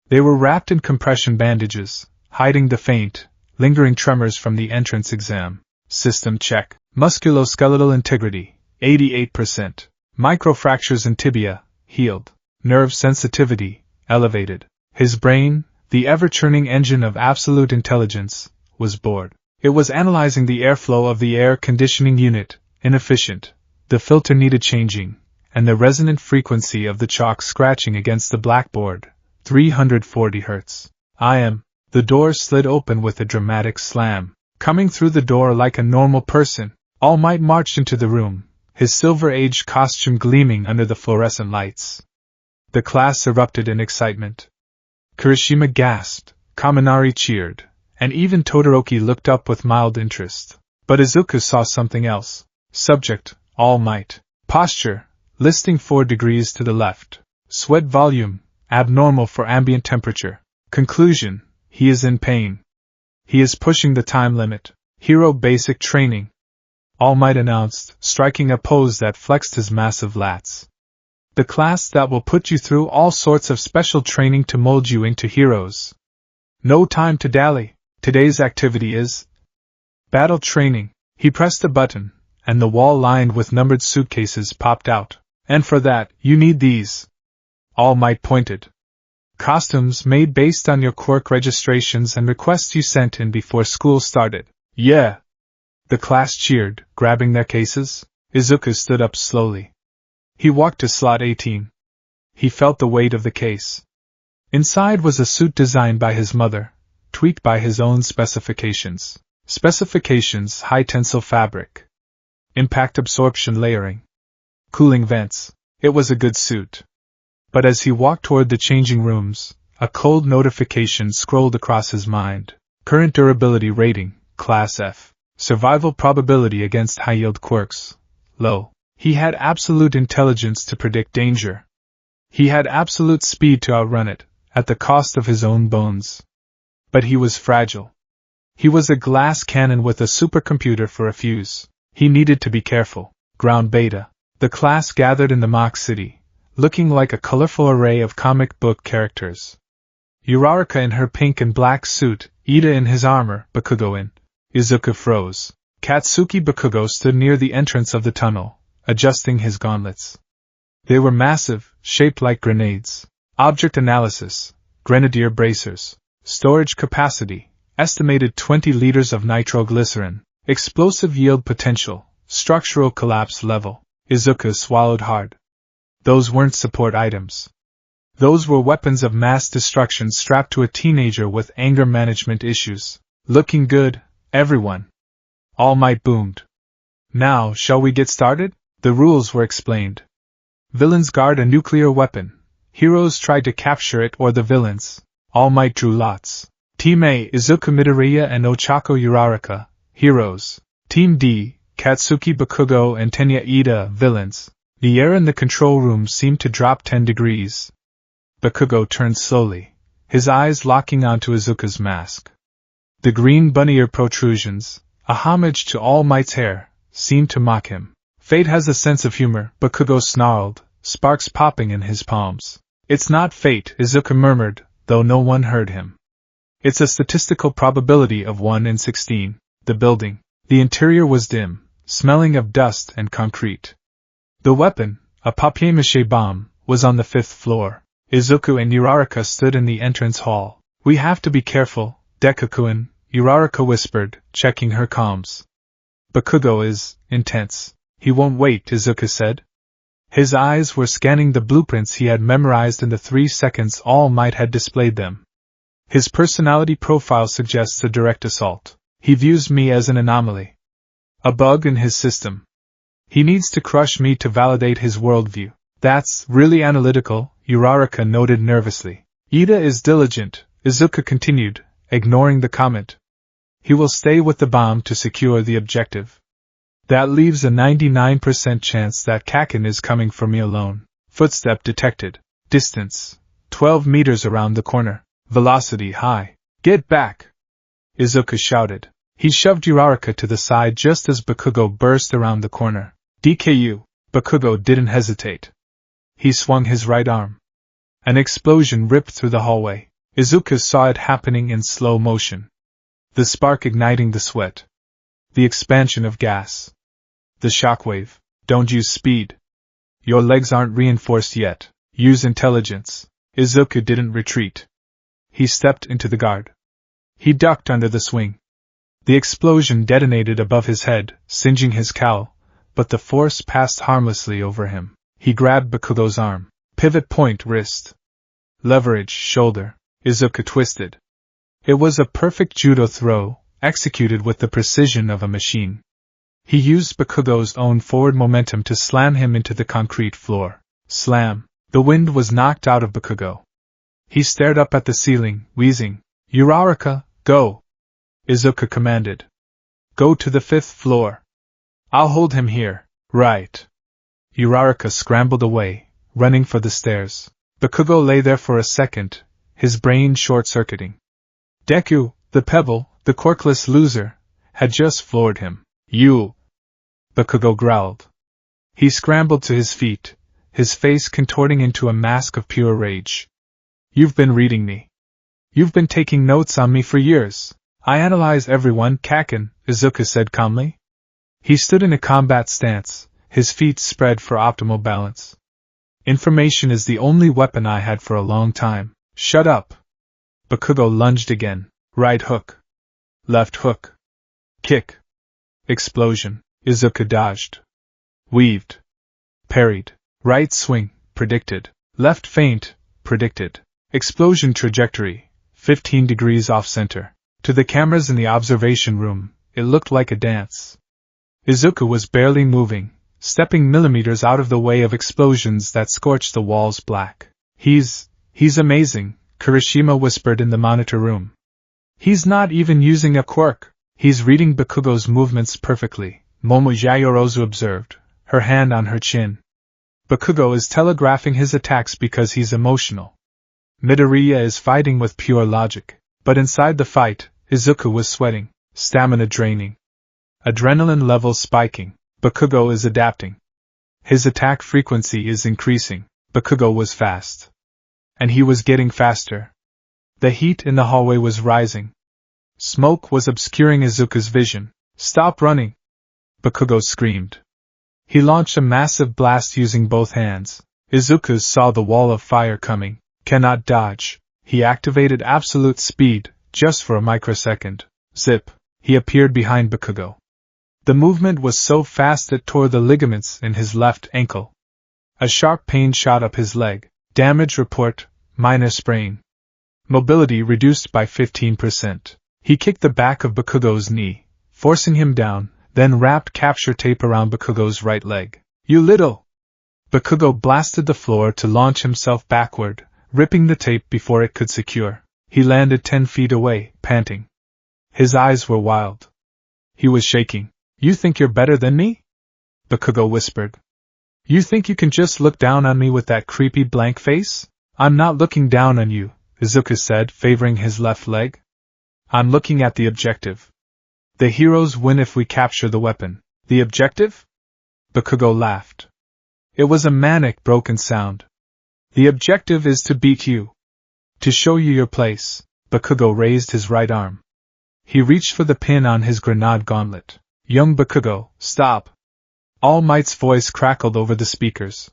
They were wrapped in compression bandages, hiding the faint, lingering tremors from the entrance exam. System check. Musculoskeletal integrity, 88%. Microfractures in tibia, healed. Nerve sensitivity, elevated. His brain, the ever-churning engine of absolute intelligence, was bored. It was analyzing the airflow of the air conditioning unit, inefficient. The filter needed changing, and the resonant frequency of the chalk scratching against the blackboard, 340 Hz. The door slid open with a dramatic slam. Coming through the door like a normal person, All Might marched into the room, his Silver Age costume gleaming under the fluorescent lights. The class erupted in excitement. Kirishima gasped, Kaminari cheered, and even Todoroki looked up with mild interest. But Izuku saw something else. Subject: All Might. Posture: listing 4 degrees to the left. Sweat volume: abnormal for ambient temperature. Conclusion: he is in pain. He is pushing the time limit. Hero basic training. All Might announced, striking a pose that flexed his massive lats. The class that will put you through all sorts of special training to mold you into heroes. No time to dally. Today's activity is battle training. He pressed a button, and the wall lined with numbered suitcases popped out. And for that, you need these. All Might pointed. Costumes made based on your quirk registrations and requests you sent in before school started. Yeah! The class cheered, grabbing their cases. Izuku stood up slowly. He walked to slot 18. He felt the weight of the case. Inside was a suit designed by his mother, tweaked by his own specifications. Specifications: high tensile fabric, impact absorption layering, cooling vents. It was a good suit. But as he walked toward the changing rooms, a cold notification scrolled across his mind. Current durability rating, Class F. Survival probability against high-yield quirks, low. He had absolute intelligence to predict danger. He had absolute speed to outrun it, at the cost of his own bones. But he was fragile. He was a glass cannon with a supercomputer for a fuse. He needed to be careful. Ground Beta. The class gathered in the mock city, looking like a colorful array of comic book characters. Uraraka in her pink and black suit, Ida in his armor, Bakugo in. Izuku froze. Katsuki Bakugo stood near the entrance of the tunnel, adjusting his gauntlets. They were massive, shaped like grenades. Object analysis: Grenadier bracers. Storage capacity: estimated 20 liters of nitroglycerin. Explosive yield potential: structural collapse level. Izuku swallowed hard. Those weren't support items. Those were weapons of mass destruction strapped to a teenager with anger management issues. Looking good, everyone. All Might boomed. Now, shall we get started? The rules were explained. Villains guard a nuclear weapon. Heroes try to capture it or the villains. All Might drew lots. Team A: Izuku Midoriya and Ochako Uraraka, heroes. Team D: Katsuki Bakugo and Tenya Ida, villains. The air in the control room seemed to drop 10 degrees. Bakugo turned slowly, his eyes locking onto Izuku's mask. The green bunny ear protrusions, a homage to All Might's hair, seemed to mock him. Fate has a sense of humor, Bakugo snarled, sparks popping in his palms. It's not fate, Izuku murmured, though no one heard him. It's a statistical probability of 1 in 16. The building. The interior was dim, smelling of dust and concrete. The weapon, a papier-mâché bomb, was on the 5th floor. Izuku and Uraraka stood in the entrance hall. "We have to be careful, Deku-kun," Uraraka whispered, checking her comms. "Bakugo is intense. He won't wait," Izuku said. His eyes were scanning the blueprints he had memorized in the 3 seconds All Might had displayed them. "His personality profile suggests a direct assault. He views me as an anomaly. A bug in his system. He needs to crush me to validate his worldview." "That's really analytical," Uraraka noted nervously. "Ida is diligent," Izuku continued, ignoring the comment. "He will stay with the bomb to secure the objective. That leaves a 99% chance that Kaken is coming for me alone." Footstep detected. Distance: 12 meters around the corner. Velocity high. "Get back!" Izuku shouted. He shoved Uraraka to the side just as Bakugo burst around the corner. "DKU!" Bakugo didn't hesitate. He swung his right arm. An explosion ripped through the hallway. Izuku saw it happening in slow motion. The spark igniting the sweat. The expansion of gas. The shockwave. "Don't use speed. Your legs aren't reinforced yet. Use intelligence." Izuku didn't retreat. He stepped into the guard. He ducked under the swing. The explosion detonated above his head, singeing his cowl, but the force passed harmlessly over him. He grabbed Bakugo's arm. Pivot point wrist. Leverage shoulder. Izuku twisted. It was a perfect judo throw, executed with the precision of a machine. He used Bakugo's own forward momentum to slam him into the concrete floor. Slam. The wind was knocked out of Bakugo. He stared up at the ceiling, wheezing. "Uraraka, go!" Izuku commanded. "Go to the 5th floor. I'll hold him here." "Right." Uraraka scrambled away, running for the stairs. Bakugo lay there for a second, his brain short-circuiting. Deku, the pebble, the corkless loser, had just floored him. "You!" Bakugo growled. He scrambled to his feet, his face contorting into a mask of pure rage. "You've been reading me. You've been taking notes on me for years." "I analyze everyone, Kaken," Izuku said calmly. He stood in a combat stance, his feet spread for optimal balance. "Information is the only weapon I had for a long time." "Shut up!" Bakugo lunged again. Right hook. Left hook. Kick. Explosion. Izuku dodged. Weaved. Parried. Right swing, predicted. Left feint, predicted. Explosion trajectory, 15 degrees off-center. To the cameras in the observation room, it looked like a dance. Izuku was barely moving, stepping millimeters out of the way of explosions that scorched the walls black. He's amazing," Kirishima whispered in the monitor room. "He's not even using a quirk. He's reading Bakugo's movements perfectly," Momo Yayorozu observed, her hand on her chin. "Bakugo is telegraphing his attacks because he's emotional. Midoriya is fighting with pure logic." But inside the fight, Izuku was sweating, stamina draining. Adrenaline levels spiking. Bakugo is adapting. His attack frequency is increasing. Bakugo was fast. And he was getting faster. The heat in the hallway was rising. Smoke was obscuring Izuku's vision. "Stop running!" Bakugo screamed. He launched a massive blast using both hands. Izuku saw the wall of fire coming. Cannot dodge. He activated absolute speed, just for a microsecond. Zip. He appeared behind Bakugo. The movement was so fast it tore the ligaments in his left ankle. A sharp pain shot up his leg. Damage report, minor sprain. Mobility reduced by 15%. He kicked the back of Bakugo's knee, forcing him down, then wrapped capture tape around Bakugo's right leg. "You little!" Bakugo blasted the floor to launch himself backward, ripping the tape before it could secure. He landed 10 feet away, panting. His eyes were wild. He was shaking. "You think you're better than me?" Bakugo whispered. "You think you can just look down on me with that creepy blank face?" "I'm not looking down on you," Izuku said, favoring his left leg. "I'm looking at the objective. The heroes win if we capture the weapon." "The objective?" Bakugo laughed. It was a manic, broken sound. "The objective is to beat you. To show you your place." Bakugo raised his right arm. He reached for the pin on his grenade gauntlet. Young Bakugo, stop! All Might's voice crackled over the speakers.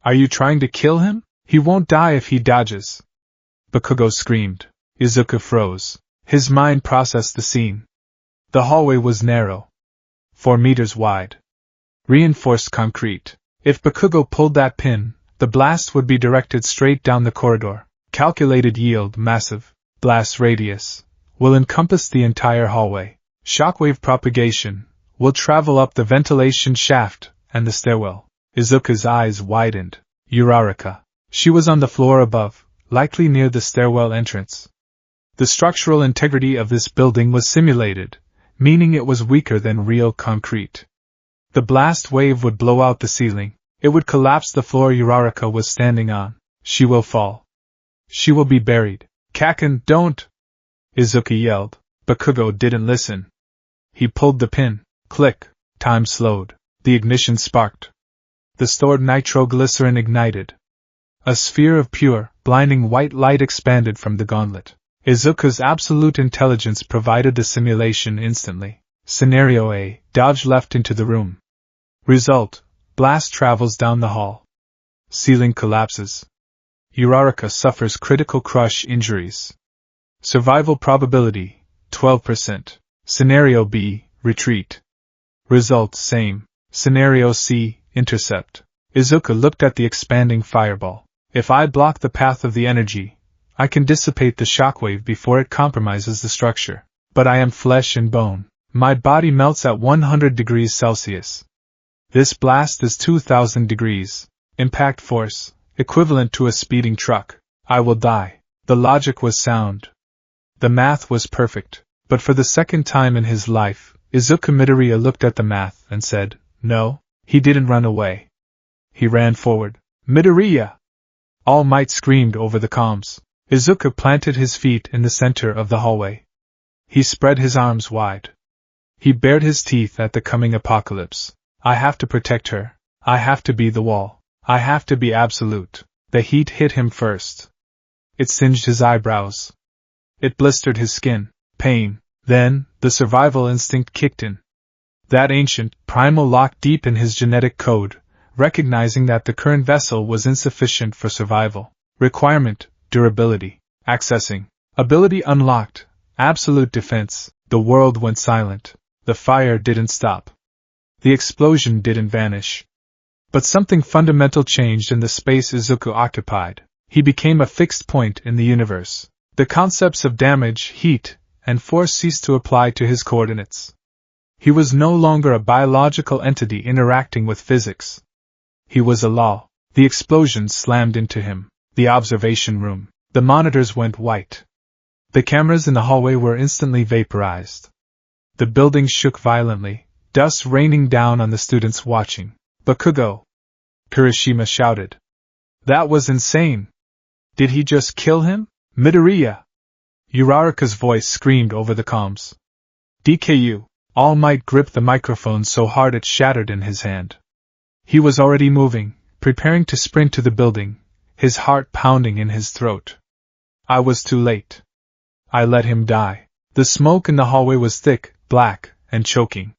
Are you trying to kill him? He won't die if he dodges. Bakugo screamed. Izuku froze. His mind processed the scene. The hallway was narrow. 4 meters wide. Reinforced concrete. If Bakugo pulled that pin, the blast would be directed straight down the corridor. Calculated yield, massive. Blast radius. Will encompass the entire hallway. Shockwave propagation. Will travel up the ventilation shaft and the stairwell. Izuku's eyes widened. Uraraka. She was on the floor above, likely near the stairwell entrance. The structural integrity of this building was simulated, meaning it was weaker than real concrete. The blast wave would blow out the ceiling. It would collapse the floor Uraraka was standing on. She will fall. She will be buried. Kaken, don't! Izuku yelled. Bakugo didn't listen. He pulled the pin. Click. Time slowed. The ignition sparked. The stored nitroglycerin ignited. A sphere of pure, blinding white light expanded from the gauntlet. Izuku's absolute intelligence provided the simulation instantly. Scenario A. Dodge left into the room. Result. Blast travels down the hall. Ceiling collapses. Uraraka suffers critical crush injuries. Survival probability, 12%. Scenario B. Retreat. Result same. Scenario C. Intercept. Izuku looked at the expanding fireball. If I block the path of the energy, I can dissipate the shockwave before it compromises the structure. But I am flesh and bone. My body melts at 100 degrees Celsius. This blast is 2000 degrees. Impact force, equivalent to a speeding truck. I will die. The logic was sound. The math was perfect. But for the second time in his life, Izuku Midoriya looked at the math and said, no, he didn't run away. He ran forward. Midoriya! All Might screamed over the comms. Izuku planted his feet in the center of the hallway. He spread his arms wide. He bared his teeth at the coming apocalypse. I have to protect her. I have to be the wall. I have to be absolute. The heat hit him first. It singed his eyebrows. It blistered his skin. Pain. Then, the survival instinct kicked in. That ancient, primal lock deep in his genetic code, recognizing that the current vessel was insufficient for survival. Requirement, durability. Accessing. Ability unlocked. Absolute defense. The world went silent. The fire didn't stop. The explosion didn't vanish. But something fundamental changed in the space Izuku occupied. He became a fixed point in the universe. The concepts of damage, heat, and force ceased to apply to his coordinates. He was no longer a biological entity interacting with physics. He was a law. The explosion slammed into him. The observation room. The monitors went white. The cameras in the hallway were instantly vaporized. The building shook violently, dust raining down on the students watching. Bakugo! Kirishima shouted. That was insane! Did he just kill him? Midoriya! Uraraka's voice screamed over the comms. DKU! All Might gripped the microphone so hard it shattered in his hand. He was already moving, preparing to sprint to the building, his heart pounding in his throat. I was too late. I let him die. The smoke in the hallway was thick, black, and choking.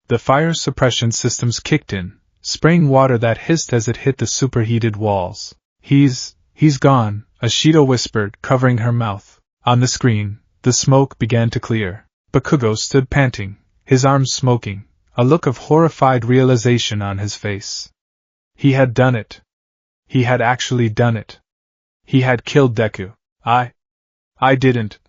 The fire suppression systems kicked in, spraying water that hissed as it hit the superheated walls. He's gone, Ashido whispered, covering her mouth. On the screen, the smoke began to clear. Bakugo stood panting, his arms smoking, a look of horrified realization on his face. He had done it. He had actually done it. He had killed Deku. I didn't.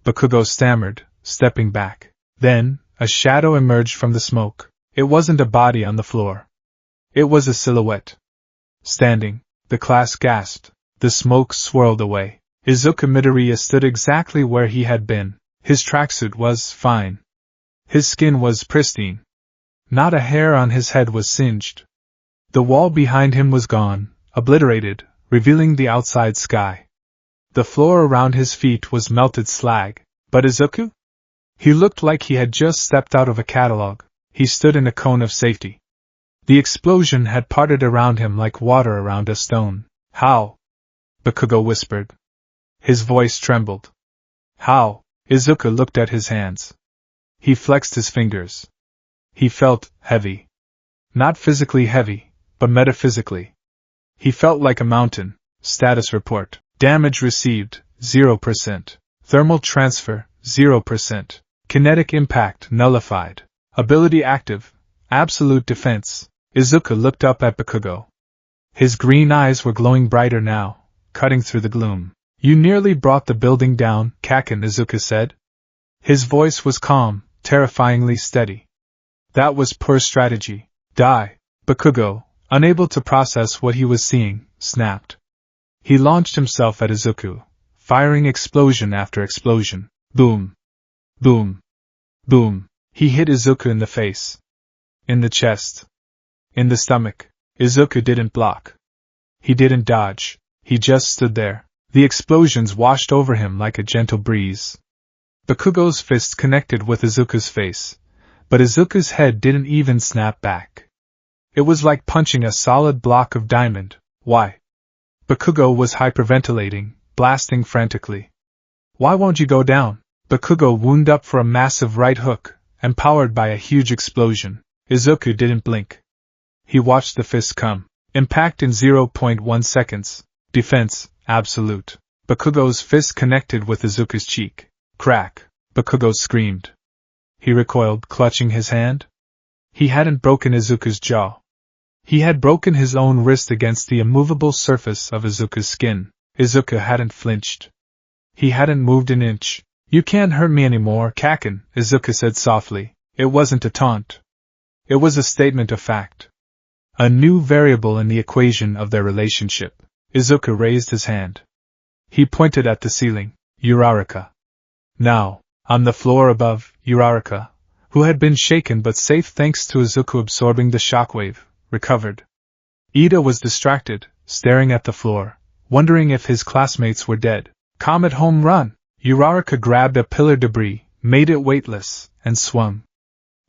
Bakugo stammered, stepping back. Then, a shadow emerged from the smoke. It wasn't a body on the floor. It was a silhouette. Standing, the class gasped. The smoke swirled away. Izuku Midoriya stood exactly where he had been. His tracksuit was fine. His skin was pristine. Not a hair on his head was singed. The wall behind him was gone, obliterated, revealing the outside sky. The floor around his feet was melted slag. But Izuku? He looked like he had just stepped out of a catalog. He stood in a cone of safety. The explosion had parted around him like water around a stone. How? Bakugo whispered. His voice trembled. How? Izuku looked at his hands. He flexed his fingers. He felt heavy. Not physically heavy, but metaphysically. He felt like a mountain. Status report. Damage received, 0%. Thermal transfer, 0%. Kinetic impact nullified. Ability active. Absolute defense. Izuku looked up at Bakugo. His green eyes were glowing brighter now, cutting through the gloom. You nearly brought the building down, Kaken, Izuku said. His voice was calm, terrifyingly steady. That was poor strategy. Die. Bakugo, unable to process what he was seeing, snapped. He launched himself at Izuku, firing explosion after explosion. Boom. Boom. Boom. He hit Izuku in the face. In the chest. In the stomach. Izuku didn't block. He didn't dodge. He just stood there. The explosions washed over him like a gentle breeze. Bakugo's fist connected with Izuku's face, but Izuku's head didn't even snap back. It was like punching a solid block of diamond. Why? Bakugo was hyperventilating, blasting frantically. Why won't you go down? Bakugo wound up for a massive right hook, empowered by a huge explosion. Izuku didn't blink. He watched the fist come. Impact in 0.1 seconds. Defense, absolute. Bakugo's fist connected with Izuku's cheek. Crack. Bakugo screamed. He recoiled, clutching his hand. He hadn't broken Izuku's jaw. He had broken his own wrist against the immovable surface of Izuku's skin. Izuku hadn't flinched. He hadn't moved an inch. You can't hurt me anymore, Kaken, Izuku said softly. It wasn't a taunt. It was a statement of fact. A new variable in the equation of their relationship. Izuku raised his hand. He pointed at the ceiling. Uraraka. Now, on the floor above, Uraraka, who had been shaken but safe thanks to Izuku absorbing the shockwave, recovered. Ida was distracted, staring at the floor, wondering if his classmates were dead. Comet home run! Uraraka grabbed a pillar debris, made it weightless, and swung.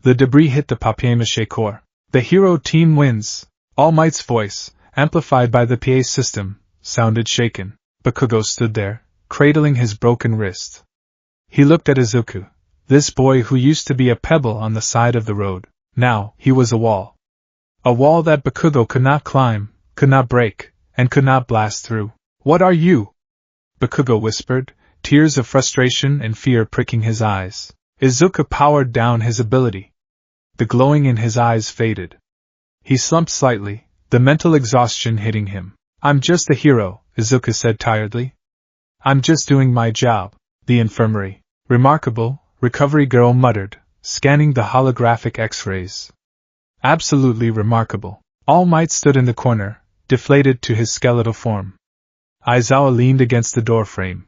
The debris hit the papier-mâché core. The hero team wins. All Might's voice, amplified by the PA system, sounded shaken. Bakugo stood there, cradling his broken wrist. He looked at Izuku, this boy who used to be a pebble on the side of the road. Now, he was a wall. A wall that Bakugo could not climb, could not break, and could not blast through. What are you? Bakugo whispered, tears of frustration and fear pricking his eyes. Izuku powered down his ability. The glowing in his eyes faded. He slumped slightly, the mental exhaustion hitting him. I'm just a hero, Izuku said tiredly. I'm just doing my job. The infirmary. Remarkable, Recovery Girl muttered, scanning the holographic X-rays. Absolutely remarkable. All Might stood in the corner, deflated to his skeletal form. Aizawa leaned against the doorframe,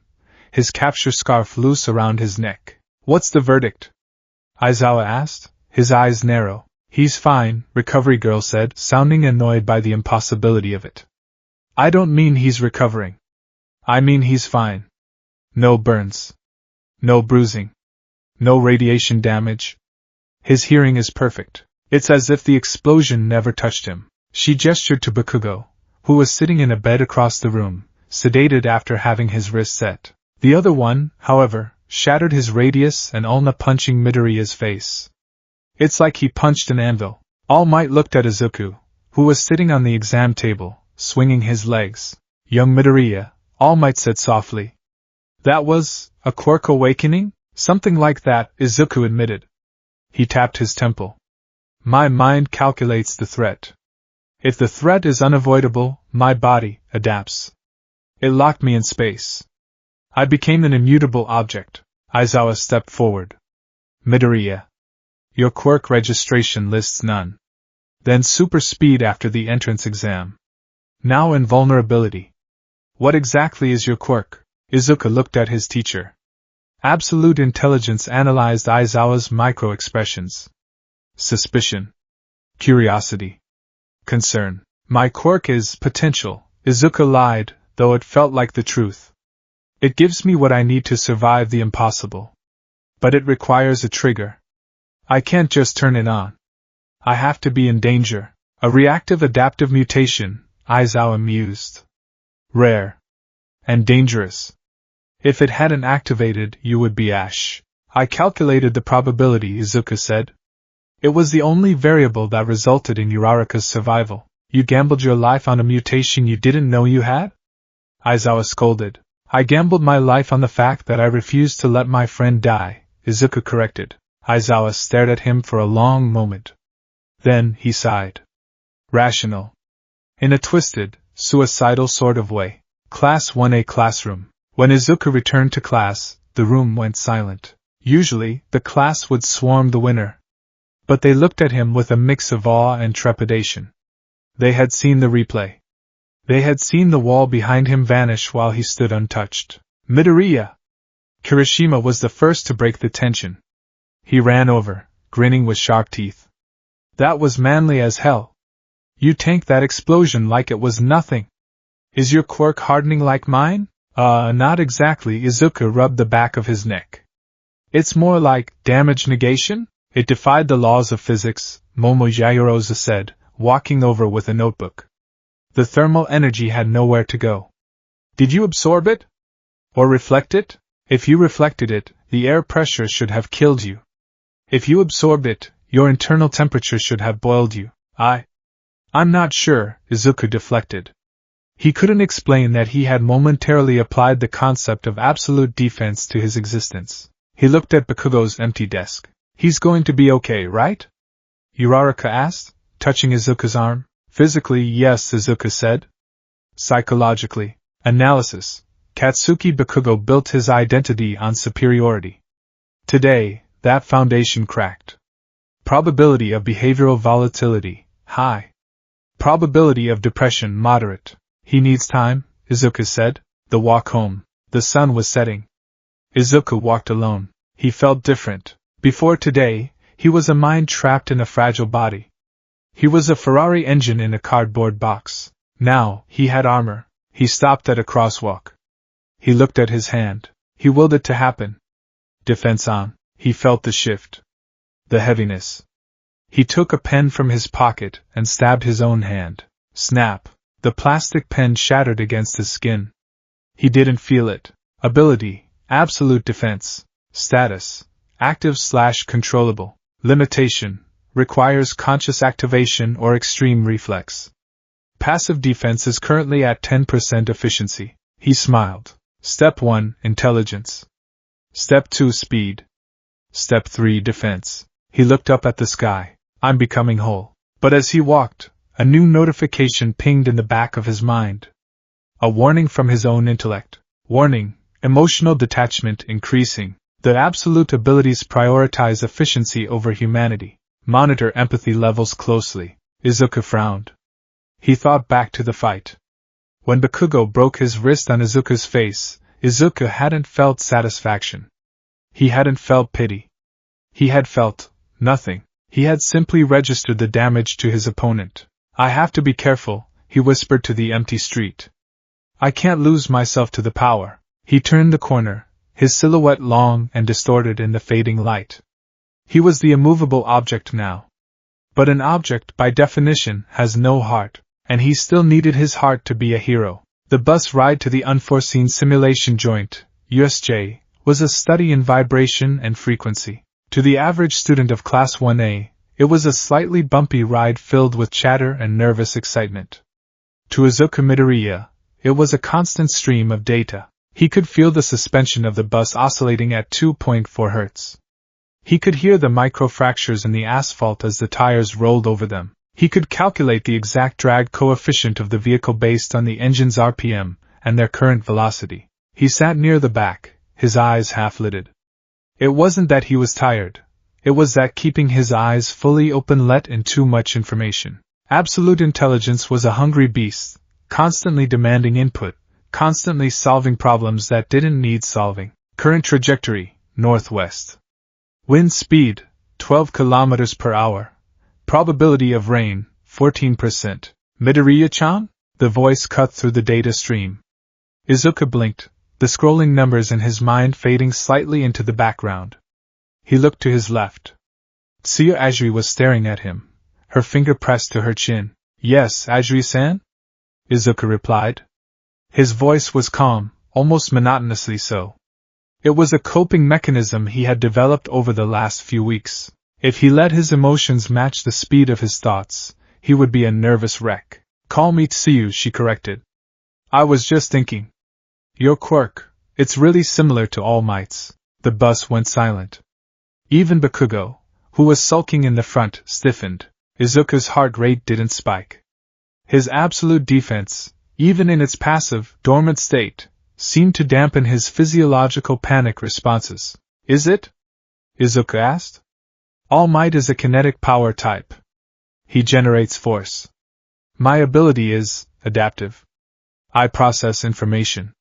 his capture scarf loose around his neck. What's the verdict? Aizawa asked, his eyes narrow. He's fine, Recovery Girl said, sounding annoyed by the impossibility of it. I don't mean he's recovering. I mean he's fine. No burns. No bruising. No radiation damage. His hearing is perfect. It's as if the explosion never touched him. She gestured to Bakugo, who was sitting in a bed across the room, sedated after having his wrist set. The other one, however, shattered his radius and ulna punching Midoriya's face. It's like he punched an anvil. All Might looked at Izuku, who was sitting on the exam table, swinging his legs. Young Midoriya, All Might said softly. That was a quirk awakening? Something like that, Izuku admitted. He tapped his temple. My mind calculates the threat. If the threat is unavoidable, my body adapts. It locked me in space. I became an immutable object. Aizawa stepped forward. Midoriya. Your quirk registration lists none. Then super speed after the entrance exam. Now invulnerability. What exactly is your quirk? Izuku looked at his teacher. Absolute intelligence analyzed Aizawa's micro-expressions. Suspicion. Curiosity. Concern. My quirk is potential, Izuku lied, though it felt like the truth. It gives me what I need to survive the impossible. But it requires a trigger. I can't just turn it on. I have to be in danger. A reactive adaptive mutation, Aizawa mused. Rare. And dangerous. If it hadn't activated, you would be Ash. I calculated the probability, Izuku said. It was the only variable that resulted in Uraraka's survival. You gambled your life on a mutation you didn't know you had? Aizawa scolded. I gambled my life on the fact that I refused to let my friend die, Izuku corrected. Aizawa stared at him for a long moment. Then he sighed. Rational. In a twisted, suicidal sort of way. Class 1A classroom. When Izuku returned to class, the room went silent. Usually, the class would swarm the winner. But they looked at him with a mix of awe and trepidation. They had seen the replay. They had seen the wall behind him vanish while he stood untouched. Midoriya! Kirishima was the first to break the tension. He ran over, grinning with sharp teeth. That was manly as hell. You tanked that explosion like it was nothing. Is your quirk hardening like mine? Not exactly. Izuku rubbed the back of his neck. It's more like damage negation? It defied the laws of physics, Momo Yaoyorozu said, walking over with a notebook. The thermal energy had nowhere to go. Did you absorb it? Or reflect it? If you reflected it, the air pressure should have killed you. If you absorbed it, your internal temperature should have boiled you. I'm not sure, Izuku deflected. He couldn't explain that he had momentarily applied the concept of absolute defense to his existence. He looked at Bakugo's empty desk. He's going to be okay, right? Uraraka asked, touching Izuku's arm. Physically, yes, Izuku said. Psychologically. Analysis. Katsuki Bakugo built his identity on superiority. Today, that foundation cracked. Probability of behavioral volatility, high. Probability of depression, moderate. He needs time, Izuku said. The walk home. The sun was setting. Izuku walked alone. He felt different. Before today, he was a mind trapped in a fragile body. He was a Ferrari engine in a cardboard box. Now, he had armor. He stopped at a crosswalk. He looked at his hand. He willed it to happen. Defense on. He felt the shift. The heaviness. He took a pen from his pocket and stabbed his own hand. Snap. The plastic pen shattered against his skin. He didn't feel it. Ability. Absolute defense. Status. Active/controllable. Limitation. Requires conscious activation or extreme reflex. Passive defense is currently at 10% efficiency. He smiled. Step 1, intelligence. Step 2, speed. Step 3, defense. He looked up at the sky. I'm becoming whole. But as he walked, a new notification pinged in the back of his mind. A warning from his own intellect. Warning, emotional detachment increasing. The absolute abilities prioritize efficiency over humanity. Monitor empathy levels closely. Izuku frowned. He thought back to the fight. When Bakugo broke his wrist on Izuku's face, Izuku hadn't felt satisfaction. He hadn't felt pity. He had felt nothing. He had simply registered the damage to his opponent. I have to be careful, he whispered to the empty street. I can't lose myself to the power. He turned the corner, his silhouette long and distorted in the fading light. He was the immovable object now. But an object, by definition, has no heart, and he still needed his heart to be a hero. The bus ride to the unforeseen simulation joint, USJ, was a study in vibration and frequency. To the average student of Class 1A, it was a slightly bumpy ride filled with chatter and nervous excitement. To Izuku Midoriya, it was a constant stream of data. He could feel the suspension of the bus oscillating at 2.4 Hz. He could hear the microfractures in the asphalt as the tires rolled over them. He could calculate the exact drag coefficient of the vehicle based on the engine's RPM and their current velocity. He sat near the back, his eyes half-lidded. It wasn't that he was tired. It was that keeping his eyes fully open let in too much information. Absolute intelligence was a hungry beast, constantly demanding input, constantly solving problems that didn't need solving. Current trajectory, northwest. Wind speed, 12 km per hour. Probability of rain, 14%. Midoriya-chan? The voice cut through the data stream. Izuku blinked, the scrolling numbers in his mind fading slightly into the background. He looked to his left. Tsuyu Ajiri was staring at him, her finger pressed to her chin. Yes, Ajiri-san? Izuku replied. His voice was calm, almost monotonously so. It was a coping mechanism he had developed over the last few weeks. If he let his emotions match the speed of his thoughts, he would be a nervous wreck. Call me Tsuyu, she corrected. I was just thinking. Your quirk, it's really similar to All Might's. The bus went silent. Even Bakugo, who was sulking in the front, stiffened. Izuku's heart rate didn't spike. His absolute defense, even in its passive, dormant state, seemed to dampen his physiological panic responses. Is it? Izuku asked. All Might is a kinetic power type. He generates force. My ability is adaptive. I process information.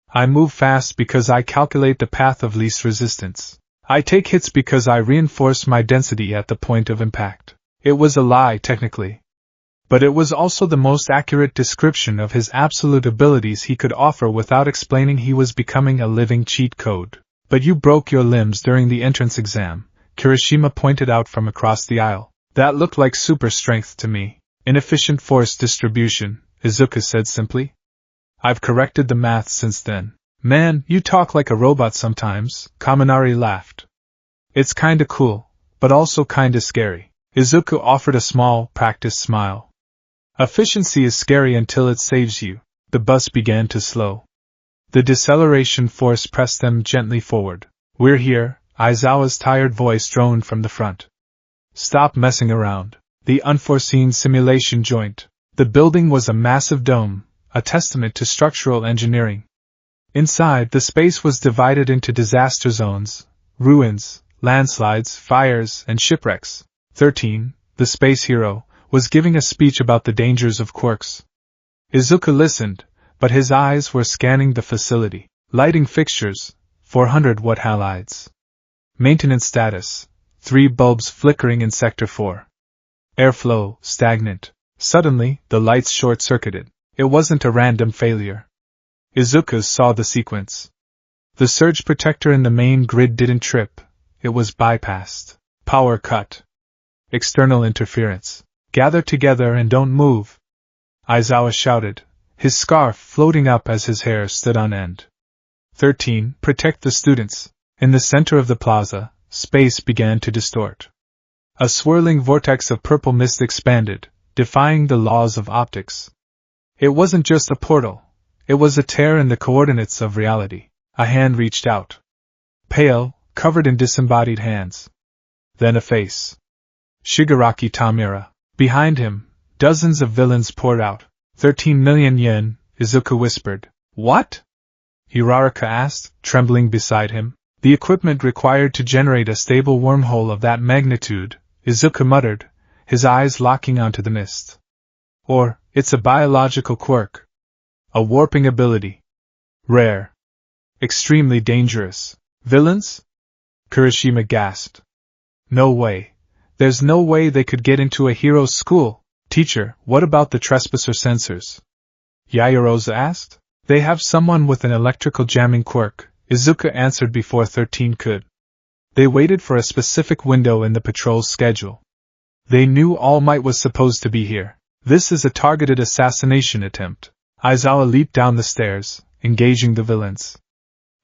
I move fast because I calculate the path of least resistance. I take hits because I reinforce my density at the point of impact. It was a lie, technically. But it was also the most accurate description of his absolute abilities he could offer without explaining he was becoming a living cheat code. But you broke your limbs during the entrance exam, Kirishima pointed out from across the aisle. That looked like super strength to me. Inefficient force distribution, Izuku said simply. I've corrected the math since then. Man, you talk like a robot sometimes, Kaminari laughed. It's kinda cool, but also kinda scary. Izuku offered a small, practiced smile. Efficiency is scary until it saves you. The bus began to slow. The deceleration force pressed them gently forward. We're here, Aizawa's tired voice droned from the front. Stop messing around. The unforeseen simulation joint. The building was a massive dome, a testament to structural engineering. Inside, the space was divided into disaster zones, ruins, landslides, fires, and shipwrecks. 13, the space hero, was giving a speech about the dangers of quirks. Izuku listened, but his eyes were scanning the facility. Lighting fixtures, 400 watt halides. Maintenance status, 3 bulbs flickering in Sector 4. Airflow, stagnant. Suddenly, the lights short-circuited. It wasn't a random failure. Izuku saw the sequence. The surge protector in the main grid didn't trip, it was bypassed. Power cut. External interference. Gather together and don't move. Aizawa shouted, his scarf floating up as his hair stood on end. 13. Protect the students. In the center of the plaza, space began to distort. A swirling vortex of purple mist expanded, defying the laws of optics. It wasn't just a portal. It was a tear in the coordinates of reality. A hand reached out. Pale, covered in disembodied hands. Then a face. Shigaraki Tamura. Behind him, dozens of villains poured out. 13 million yen, Izuku whispered. What? Uraraka asked, trembling beside him. The equipment required to generate a stable wormhole of that magnitude, Izuku muttered, his eyes locking onto the mist. Or, it's a biological quirk. A warping ability. Rare. Extremely dangerous. Villains? Kirishima gasped. No way. There's no way they could get into a hero's school. Teacher, what about the trespasser sensors? Yayarosa asked. They have someone with an electrical jamming quirk, Izuku answered before 13 could. They waited for a specific window in the patrol's schedule. They knew All Might was supposed to be here. This is a targeted assassination attempt. Aizawa leaped down the stairs, engaging the villains.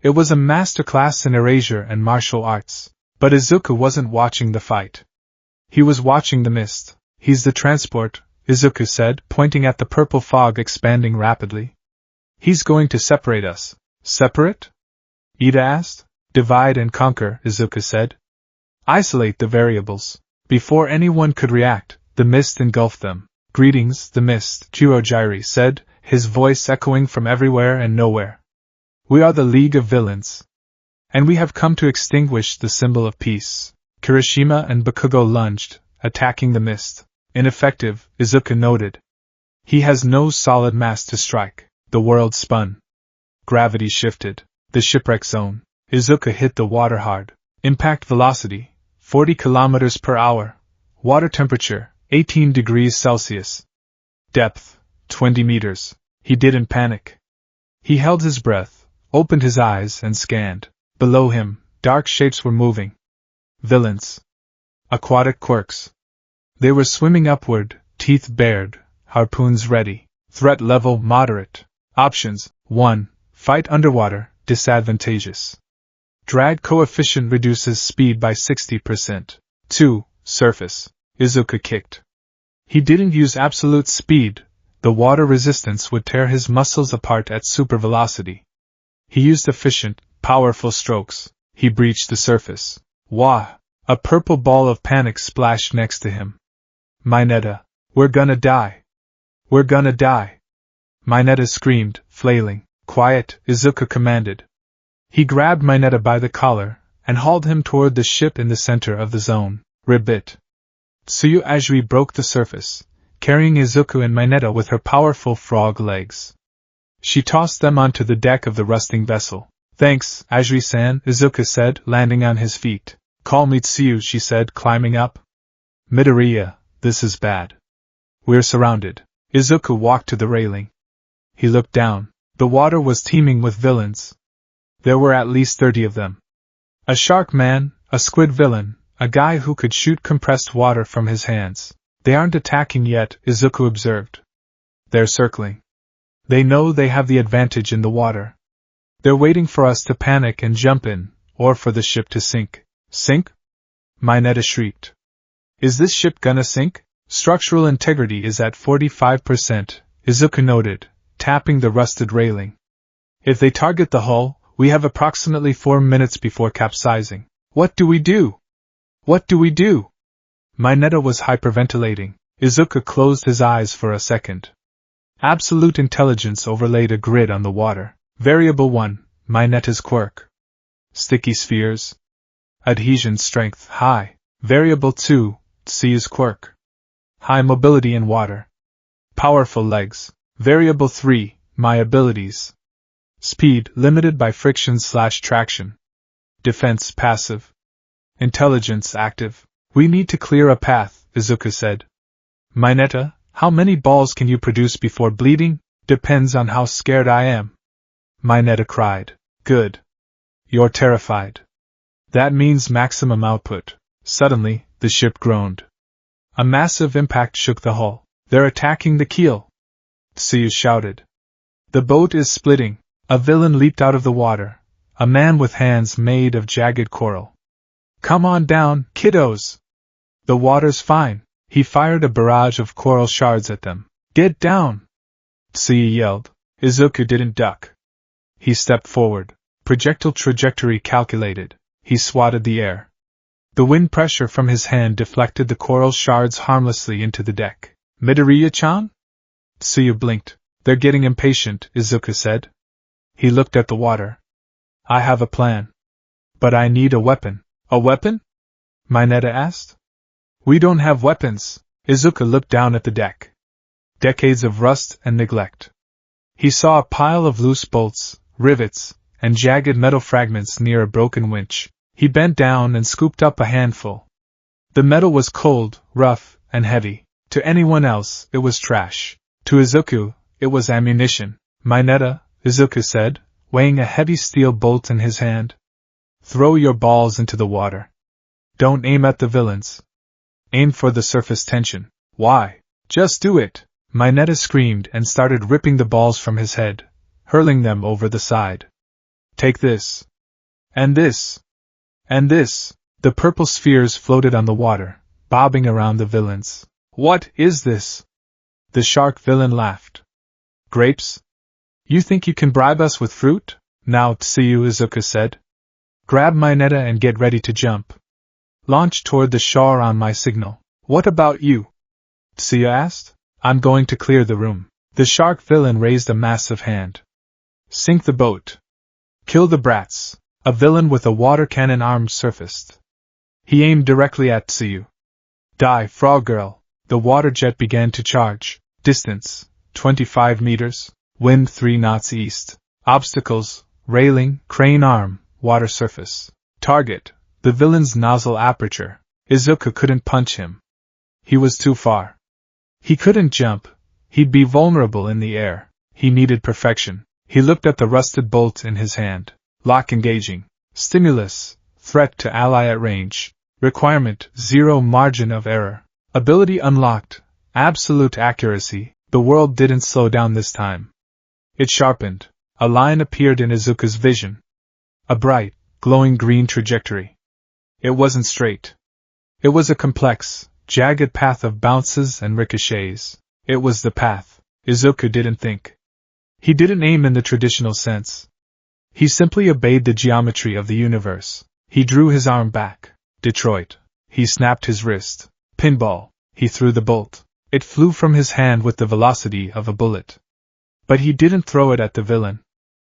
It was a masterclass in erasure and martial arts. But Izuku wasn't watching the fight. He was watching the mist. He's the transport, Izuku said, pointing at the purple fog expanding rapidly. He's going to separate us. Separate? Ida asked. Divide and conquer, Izuku said. Isolate the variables. Before anyone could react, the mist engulfed them. Greetings, the mist, Kurojiri said, his voice echoing from everywhere and nowhere. We are the League of Villains. And we have come to extinguish the symbol of peace. Kirishima and Bakugo lunged, attacking the mist. Ineffective, Izuku noted. He has no solid mass to strike. The world spun. Gravity shifted. The shipwreck zone. Izuku hit the water hard. Impact velocity, 40 kilometers per hour. Water temperature, 18 degrees Celsius. Depth, 20 meters. He didn't panic. He held his breath, opened his eyes and scanned. Below him, dark shapes were moving. Villains. Aquatic quirks. They were swimming upward, teeth bared, harpoons ready. Threat level moderate. Options: 1. Fight underwater, disadvantageous. Drag coefficient reduces speed by 60%. 2. Surface. Izuku kicked. He didn't use absolute speed. The water resistance would tear his muscles apart at super velocity. He used efficient, powerful strokes. He breached the surface. Wah! A purple ball of panic splashed next to him. Mineta, we're gonna die. We're gonna die. Mineta screamed, flailing. Quiet, Izuku commanded. He grabbed Mineta by the collar and hauled him toward the ship in the center of the zone. Ribbit. Tsuyu Ajui broke the surface, carrying Izuku and Mineta with her powerful frog legs. She tossed them onto the deck of the rusting vessel. Thanks, Ajui-san, Izuku said, landing on his feet. Call me Tsuyu, she said, climbing up. Midoriya, this is bad. We're surrounded. Izuku walked to the railing. He looked down. The water was teeming with villains. There were at least 30 of them. A shark man, a squid villain, a guy who could shoot compressed water from his hands. They aren't attacking yet, Izuku observed. They're circling. They know they have the advantage in the water. They're waiting for us to panic and jump in, or for the ship to sink. Sink? Mineta shrieked. Is this ship gonna sink? Structural integrity is at 45%, Izuku noted, tapping the rusted railing. If they target the hull, we have approximately 4 minutes before capsizing. What do we do? What do we do? Mineta was hyperventilating. Izuku closed his eyes for a second. Absolute intelligence overlaid a grid on the water. Variable 1, Mineta's quirk. Sticky spheres. Adhesion strength high. Variable 2, Tsuyu's quirk. High mobility in water. Powerful legs. Variable 3, my abilities. Speed limited by friction/traction. Defense passive. Intelligence active. We need to clear a path, Izuku said. Mineta, how many balls can you produce before bleeding? Depends on how scared I am. Mineta cried. Good. You're terrified. That means maximum output. Suddenly, the ship groaned. A massive impact shook the hull. They're attacking the keel. Tsuyu shouted. The boat is splitting. A villain leaped out of the water. A man with hands made of jagged coral. Come on down, kiddos. The water's fine. He fired a barrage of coral shards at them. Get down! Tsuyu yelled. Izuku didn't duck. He stepped forward. Projectile trajectory calculated. He swatted the air. The wind pressure from his hand deflected the coral shards harmlessly into the deck. Midoriya-chan? Tsuyu blinked. They're getting impatient, Izuku said. He looked at the water. I have a plan. But I need a weapon. A weapon? Mineta asked. We don't have weapons. Izuku looked down at the deck. Decades of rust and neglect. He saw a pile of loose bolts, rivets, and jagged metal fragments near a broken winch. He bent down and scooped up a handful. The metal was cold, rough, and heavy. To anyone else, it was trash. To Izuku, it was ammunition. Mineta, Izuku said, weighing a heavy steel bolt in his hand. Throw your balls into the water. Don't aim at the villains. Aim for the surface tension. Why? Just do it! Mineta screamed and started ripping the balls from his head, hurling them over the side. Take this. And this. And this. The purple spheres floated on the water, bobbing around the villains. What is this? The shark villain laughed. Grapes? You think you can bribe us with fruit? Now, Tsuyu, Izuku said. Grab Mineta and get ready to jump. Launch toward the shore on my signal. What about you? Tsuyu asked. I'm going to clear the room. The shark villain raised a massive hand. Sink the boat. Kill the brats. A villain with a water cannon arm surfaced. He aimed directly at Tsuyu. Die, frog girl. The water jet began to charge. Distance, 25 meters. Wind 3 knots east. Obstacles, railing, crane arm, water surface. Target, the villain's nozzle aperture. Izuku couldn't punch him. He was too far. He couldn't jump. He'd be vulnerable in the air. He needed perfection. He looked at the rusted bolt in his hand. Lock engaging. Stimulus. Threat to ally at range. Requirement, 0 margin of error. Ability unlocked. Absolute accuracy. The world didn't slow down this time. It sharpened. A line appeared in Izuku's vision. A bright, glowing green trajectory. It wasn't straight. It was a complex, jagged path of bounces and ricochets. It was the path. Izuku didn't think. He didn't aim in the traditional sense. He simply obeyed the geometry of the universe. He drew his arm back. Detroit. He snapped his wrist. Pinball. He threw the bolt. It flew from his hand with the velocity of a bullet. But he didn't throw it at the villain.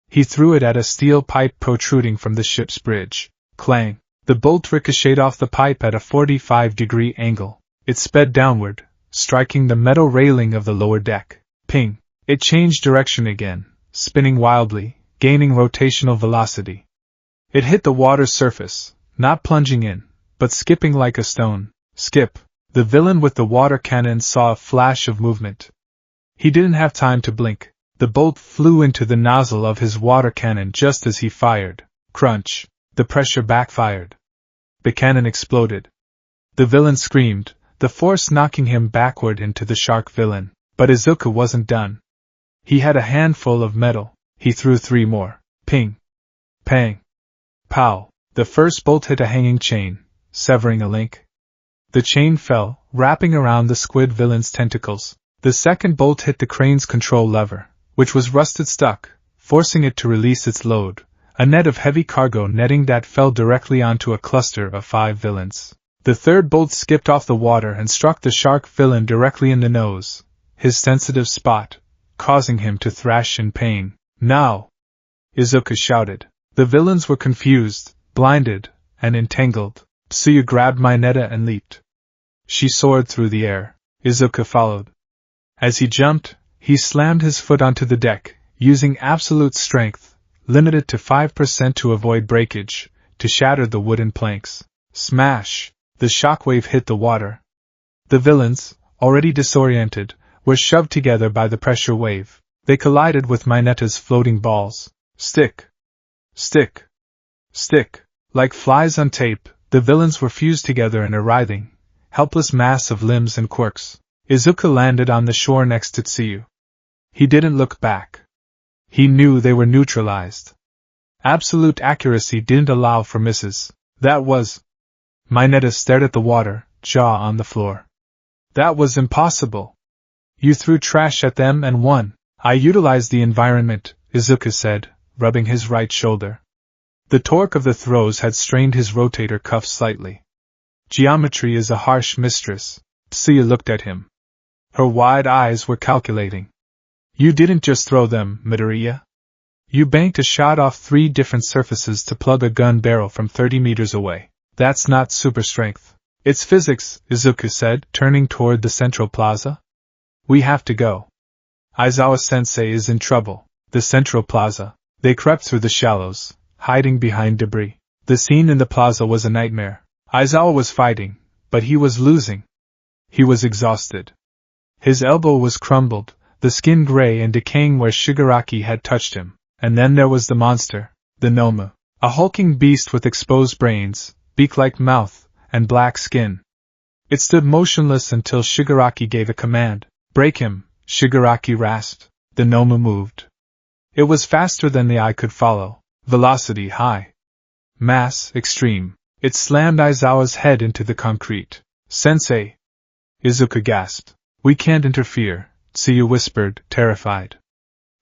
He threw it at a steel pipe protruding from the ship's bridge. Clang! The bolt ricocheted off the pipe at a 45-degree angle. It sped downward, striking the metal railing of the lower deck. Ping! It changed direction again, spinning wildly, gaining rotational velocity. It hit the water's surface, not plunging in, but skipping like a stone. Skip! The villain with the water cannon saw a flash of movement. He didn't have time to blink. The bolt flew into the nozzle of his water cannon just as he fired. Crunch! The pressure backfired. The cannon exploded. The villain screamed, the force knocking him backward into the shark villain. But Izuku wasn't done. He had a handful of metal. He threw 3 more. Ping! Pang! Pow! The first bolt hit a hanging chain, severing a link. The chain fell, wrapping around the squid villain's tentacles. The second bolt hit the crane's control lever, which was rusted stuck, forcing it to release its load, a net of heavy cargo netting that fell directly onto a cluster of 5 villains. The third bolt skipped off the water and struck the shark villain directly in the nose, his sensitive spot, causing him to thrash in pain. Now! Izuku shouted. The villains were confused, blinded, and entangled. Tsuyu grabbed Mineta and leaped. She soared through the air. Izuku followed. As he jumped, he slammed his foot onto the deck, using absolute strength, limited to 5% to avoid breakage, to shatter the wooden planks. Smash! The shockwave hit the water. The villains, already disoriented, were shoved together by the pressure wave. They collided with Mineta's floating balls. Stick! Stick! Stick! Like flies on tape, the villains were fused together in a writhing, helpless mass of limbs and quirks. Izuku landed on the shore next to Tsuyu. He didn't look back. He knew they were neutralized. Absolute accuracy didn't allow for misses. That was... Mineta stared at the water, jaw on the floor. That was impossible. You threw trash at them and won. I utilized the environment, Izuku said, rubbing his right shoulder. The torque of the throws had strained his rotator cuff slightly. Geometry is a harsh mistress. Tsuyu looked at him. Her wide eyes were calculating. You didn't just throw them, Midoriya. You banked a shot off 3 different surfaces to plug a gun barrel from 30 meters away. That's not super strength. It's physics, Izuku said, turning toward the central plaza. We have to go. Aizawa-sensei is in trouble. The central plaza. They crept through the shallows, hiding behind debris. The scene in the plaza was a nightmare. Aizawa was fighting, but he was losing. He was exhausted. His elbow was crumbled, the skin gray and decaying where Shigaraki had touched him. And then there was the monster, the Nomu, a hulking beast with exposed brains, beak-like mouth, and black skin. It stood motionless until Shigaraki gave a command. Break him, Shigaraki rasped. The Nomu moved. It was faster than the eye could follow. Velocity high. Mass extreme. It slammed Aizawa's head into the concrete. Sensei! Izuku gasped. We can't interfere, Tsuyu whispered, terrified.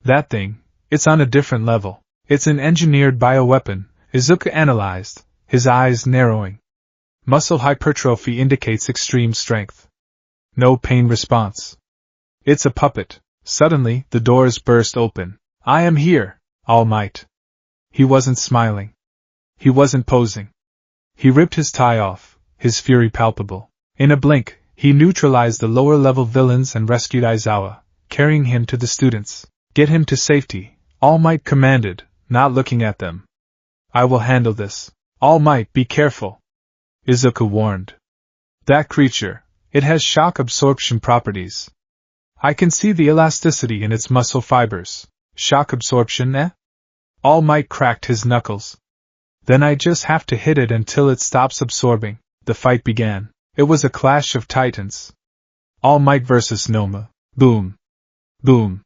That thing, it's on a different level. It's an engineered bioweapon, Izuku analyzed, his eyes narrowing. Muscle hypertrophy indicates extreme strength. No pain response. It's a puppet. Suddenly, the doors burst open. I am here, All Might. He wasn't smiling. He wasn't posing. He ripped his tie off, his fury palpable. In a blink, he neutralized the lower-level villains and rescued Aizawa, carrying him to the students. Get him to safety, All Might commanded, not looking at them. I will handle this. All Might, be careful, Izuku warned. That creature, it has shock absorption properties. I can see the elasticity in its muscle fibers. Shock absorption, eh? All Might cracked his knuckles. Then I just have to hit it until it stops absorbing. The fight began. It was a clash of titans. All Might versus Nomu. Boom. Boom.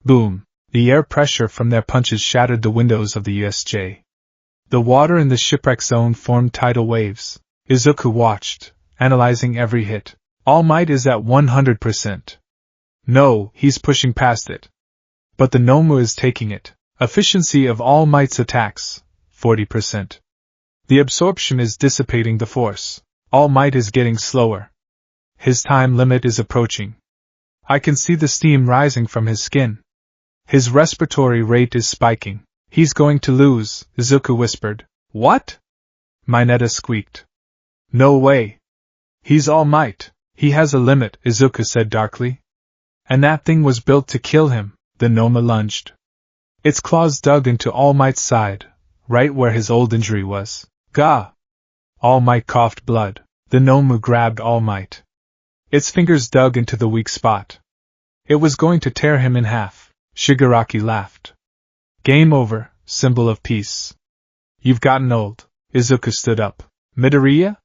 Boom. The air pressure from their punches shattered the windows of the USJ. The water in the shipwreck zone formed tidal waves. Izuku watched, analyzing every hit. All Might is at 100%. No, he's pushing past it. But the Nomu is taking it. Efficiency of All Might's attacks, 40%. The absorption is dissipating the force. All Might is getting slower. His time limit is approaching. I can see the steam rising from his skin. His respiratory rate is spiking. He's going to lose, Izuku whispered. What? Mineta squeaked. No way. He's All Might. He has a limit, Izuku said darkly. And that thing was built to kill him, the Noma lunged. Its claws dug into All Might's side, right where his old injury was. Gah! All Might coughed blood. The Nomu grabbed All Might. Its fingers dug into the weak spot. It was going to tear him in half. Shigaraki laughed. Game over, symbol of peace. You've gotten old. Izuku stood up. Midoriya?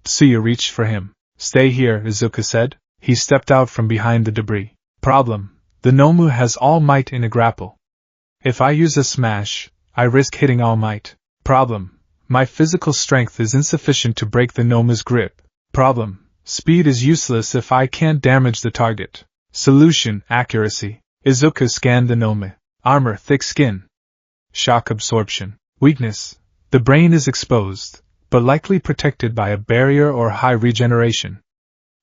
Tsuyu reached for him. Stay here, Izuku said. He stepped out from behind the debris. Problem. The Nomu has All Might in a grapple. If I use a smash, I risk hitting All Might. Problem. My physical strength is insufficient to break the Nomu's grip. Problem. Speed is useless if I can't damage the target. Solution. Accuracy. Izuku scanned the Nomu. Armor. Thick skin. Shock absorption. Weakness. The brain is exposed, but likely protected by a barrier or high regeneration.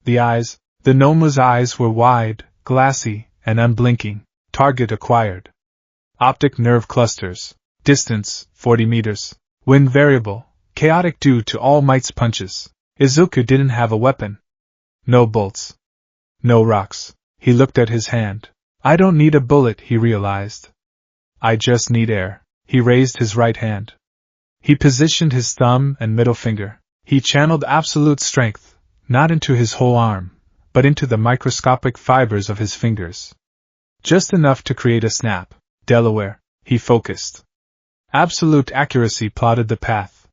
The eyes. The Nomu's eyes were wide, glassy, and unblinking. Target acquired. Optic nerve clusters. Distance, 40 meters. Wind variable, chaotic due to All Might's punches. Izuku didn't have a weapon. No bolts. No rocks. He looked at his hand. I don't need a bullet, he realized. I just need air. He raised his right hand. He positioned his thumb and middle finger. He channeled absolute strength, not into his whole arm, but into the microscopic fibers of his fingers. Just enough to create a snap. Delaware. He focused. Absolute accuracy plotted the path.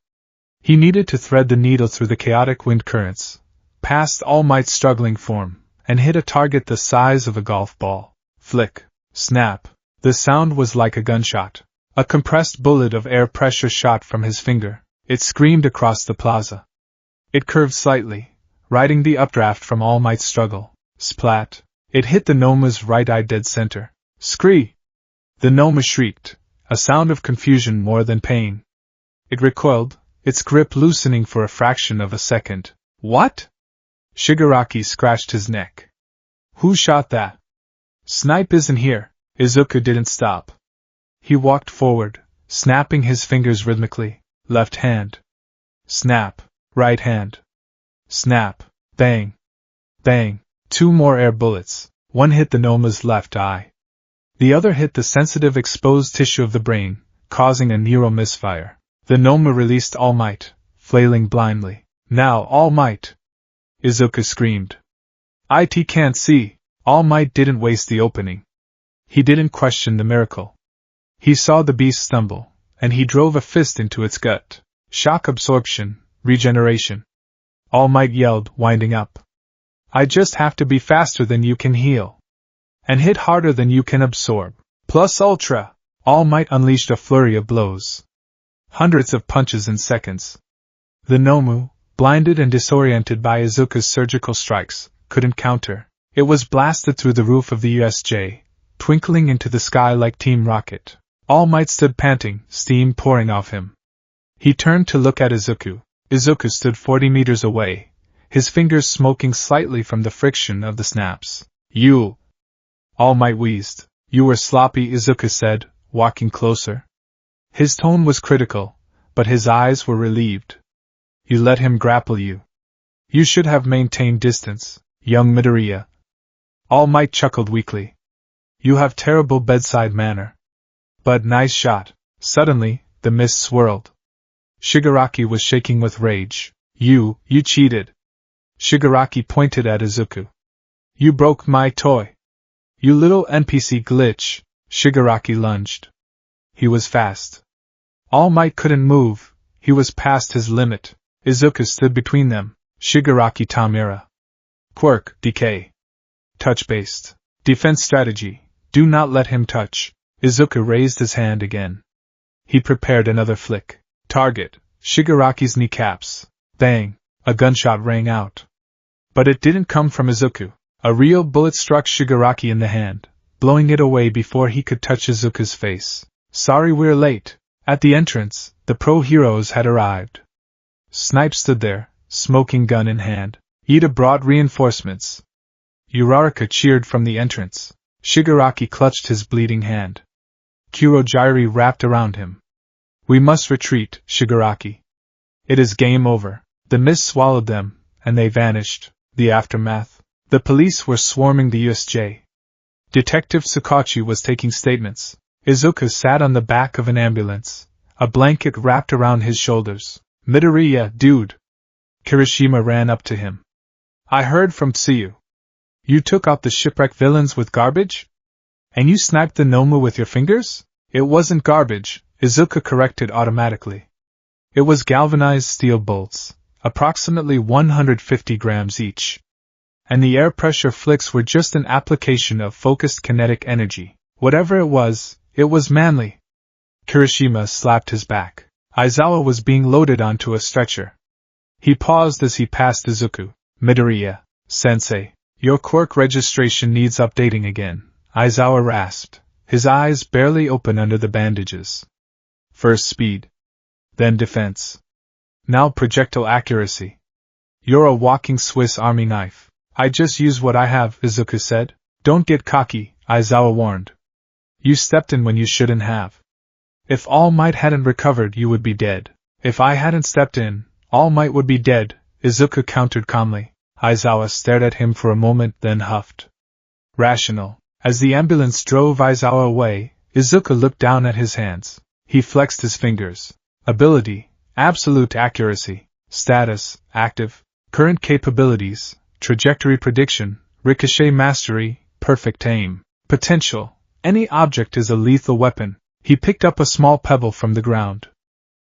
He needed to thread the needle through the chaotic wind currents, past All Might's struggling form, and hit a target the size of a golf ball. Flick. Snap. The sound was like a gunshot. A compressed bullet of air pressure shot from his finger. It screamed across the plaza. It curved slightly, riding the updraft from All Might's struggle. Splat. It hit the Noma's right eye dead center. Scree! The Noma shrieked, a sound of confusion more than pain. It recoiled, its grip loosening for a fraction of a second. What? Shigaraki scratched his neck. Who shot that? Snipe isn't here. Izuku didn't stop. He walked forward, snapping his fingers rhythmically. Left hand. Snap. Right hand. Snap. Bang. Bang. 2 more air bullets. One hit the Noma's left eye. The other hit the sensitive exposed tissue of the brain, causing a neural misfire. The Noma released All Might, flailing blindly. Now All Might! Izuku screamed. It can't see. All Might didn't waste the opening. He didn't question the miracle. He saw the beast stumble, and he drove a fist into its gut. Shock absorption, regeneration. All Might yelled, winding up. I just have to be faster than you can heal. And hit harder than you can absorb. Plus ultra. All Might unleashed a flurry of blows. Hundreds of punches in seconds. The Nomu, blinded and disoriented by Izuku's surgical strikes, couldn't counter. It was blasted through the roof of the USJ, twinkling into the sky like Team Rocket. All Might stood panting, steam pouring off him. He turned to look at Izuku. Izuku stood 40 meters away, his fingers smoking slightly from the friction of the snaps. You! All Might wheezed. You were sloppy, Izuku said, walking closer. His tone was critical, but his eyes were relieved. You let him grapple you. You should have maintained distance, young Midoriya. All Might chuckled weakly. You have terrible bedside manner. But nice shot. Suddenly, the mist swirled. Shigaraki was shaking with rage. You cheated. Shigaraki pointed at Izuku. You broke my toy. You little NPC glitch. Shigaraki lunged. He was fast. All Might couldn't move. He was past his limit. Izuku stood between them. Shigaraki Tamira. Quirk, decay. Touch-based. Defense strategy. Do not let him touch. Izuku raised his hand again. He prepared another flick. Target. Shigaraki's kneecaps. Bang. A gunshot rang out. But it didn't come from Izuku. A real bullet struck Shigaraki in the hand, blowing it away before he could touch Izuku's face. Sorry we're late. At the entrance, the pro-heroes had arrived. Snipe stood there, smoking gun in hand. Ida brought reinforcements. Uraraka cheered from the entrance. Shigaraki clutched his bleeding hand. Kurogyuri wrapped around him. We must retreat, Shigaraki. It is game over. The mist swallowed them, and they vanished. The aftermath. The police were swarming the USJ. Detective Tsukachi was taking statements. Izuku sat on the back of an ambulance, a blanket wrapped around his shoulders. Midoriya, dude. Kirishima ran up to him. I heard from Tsuyu. You took out the shipwreck villains with garbage? And you sniped the Nomu with your fingers? It wasn't garbage, Izuku corrected automatically. It was galvanized steel bolts, approximately 150 grams each. And the air pressure flicks were just an application of focused kinetic energy. Whatever it was manly. Kirishima slapped his back. Aizawa was being loaded onto a stretcher. He paused as he passed Izuku. Midoriya, sensei, your quirk registration needs updating again, Aizawa rasped, his eyes barely open under the bandages. First speed. Then defense. Now projectile accuracy. You're a walking Swiss Army knife. I just use what I have, Izuku said. Don't get cocky, Aizawa warned. You stepped in when you shouldn't have. If All Might hadn't recovered, you would be dead. If I hadn't stepped in, All Might would be dead, Izuku countered calmly. Aizawa stared at him for a moment, then huffed. Rational. As the ambulance drove Aizawa away, Izuku looked down at his hands. He flexed his fingers. Ability, absolute accuracy. Status, active. Current capabilities, trajectory prediction, ricochet mastery, perfect aim. Potential, any object is a lethal weapon. He picked up a small pebble from the ground.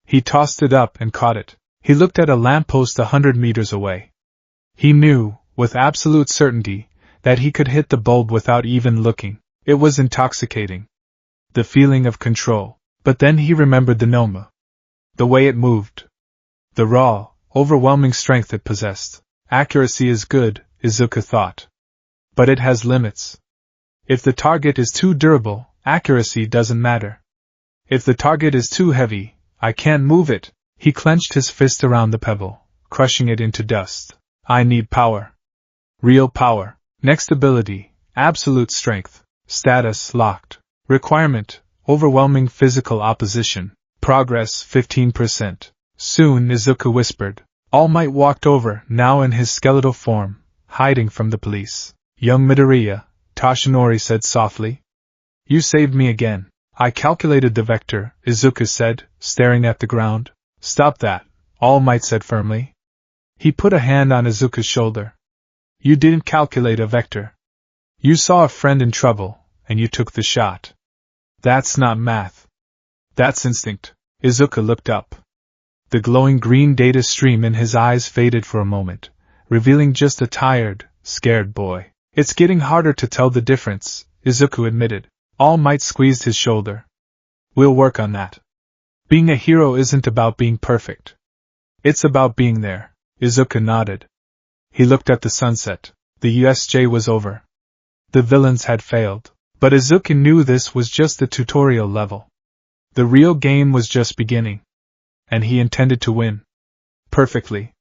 He tossed it up and caught it. He looked at a lamppost 100 meters away. He knew, with absolute certainty, that he could hit the bulb without even looking. It was intoxicating. The feeling of control. But then he remembered the Noma. The way it moved. The raw, overwhelming strength it possessed. Accuracy is good, Izuku thought. But it has limits. If the target is too durable, accuracy doesn't matter. If the target is too heavy, I can't move it. He clenched his fist around the pebble, crushing it into dust. I need power. Real power. Next ability, absolute strength. Status locked. Requirement, overwhelming physical opposition. Progress 15%. Soon, Izuku whispered. All Might walked over, now in his skeletal form, hiding from the police. Young Midoriya, Toshinori said softly. You saved me again. I calculated the vector, Izuku said, staring at the ground. Stop that, All Might said firmly. He put a hand on Izuku's shoulder. You didn't calculate a vector. You saw a friend in trouble, and you took the shot. That's not math. That's instinct. Izuku looked up. The glowing green data stream in his eyes faded for a moment, revealing just a tired, scared boy. It's getting harder to tell the difference, Izuku admitted. All Might squeezed his shoulder. We'll work on that. Being a hero isn't about being perfect. It's about being there. Izuku nodded. He looked at the sunset. The USJ was over. The villains had failed. But Izuku knew this was just the tutorial level. The real game was just beginning. And he intended to win. Perfectly.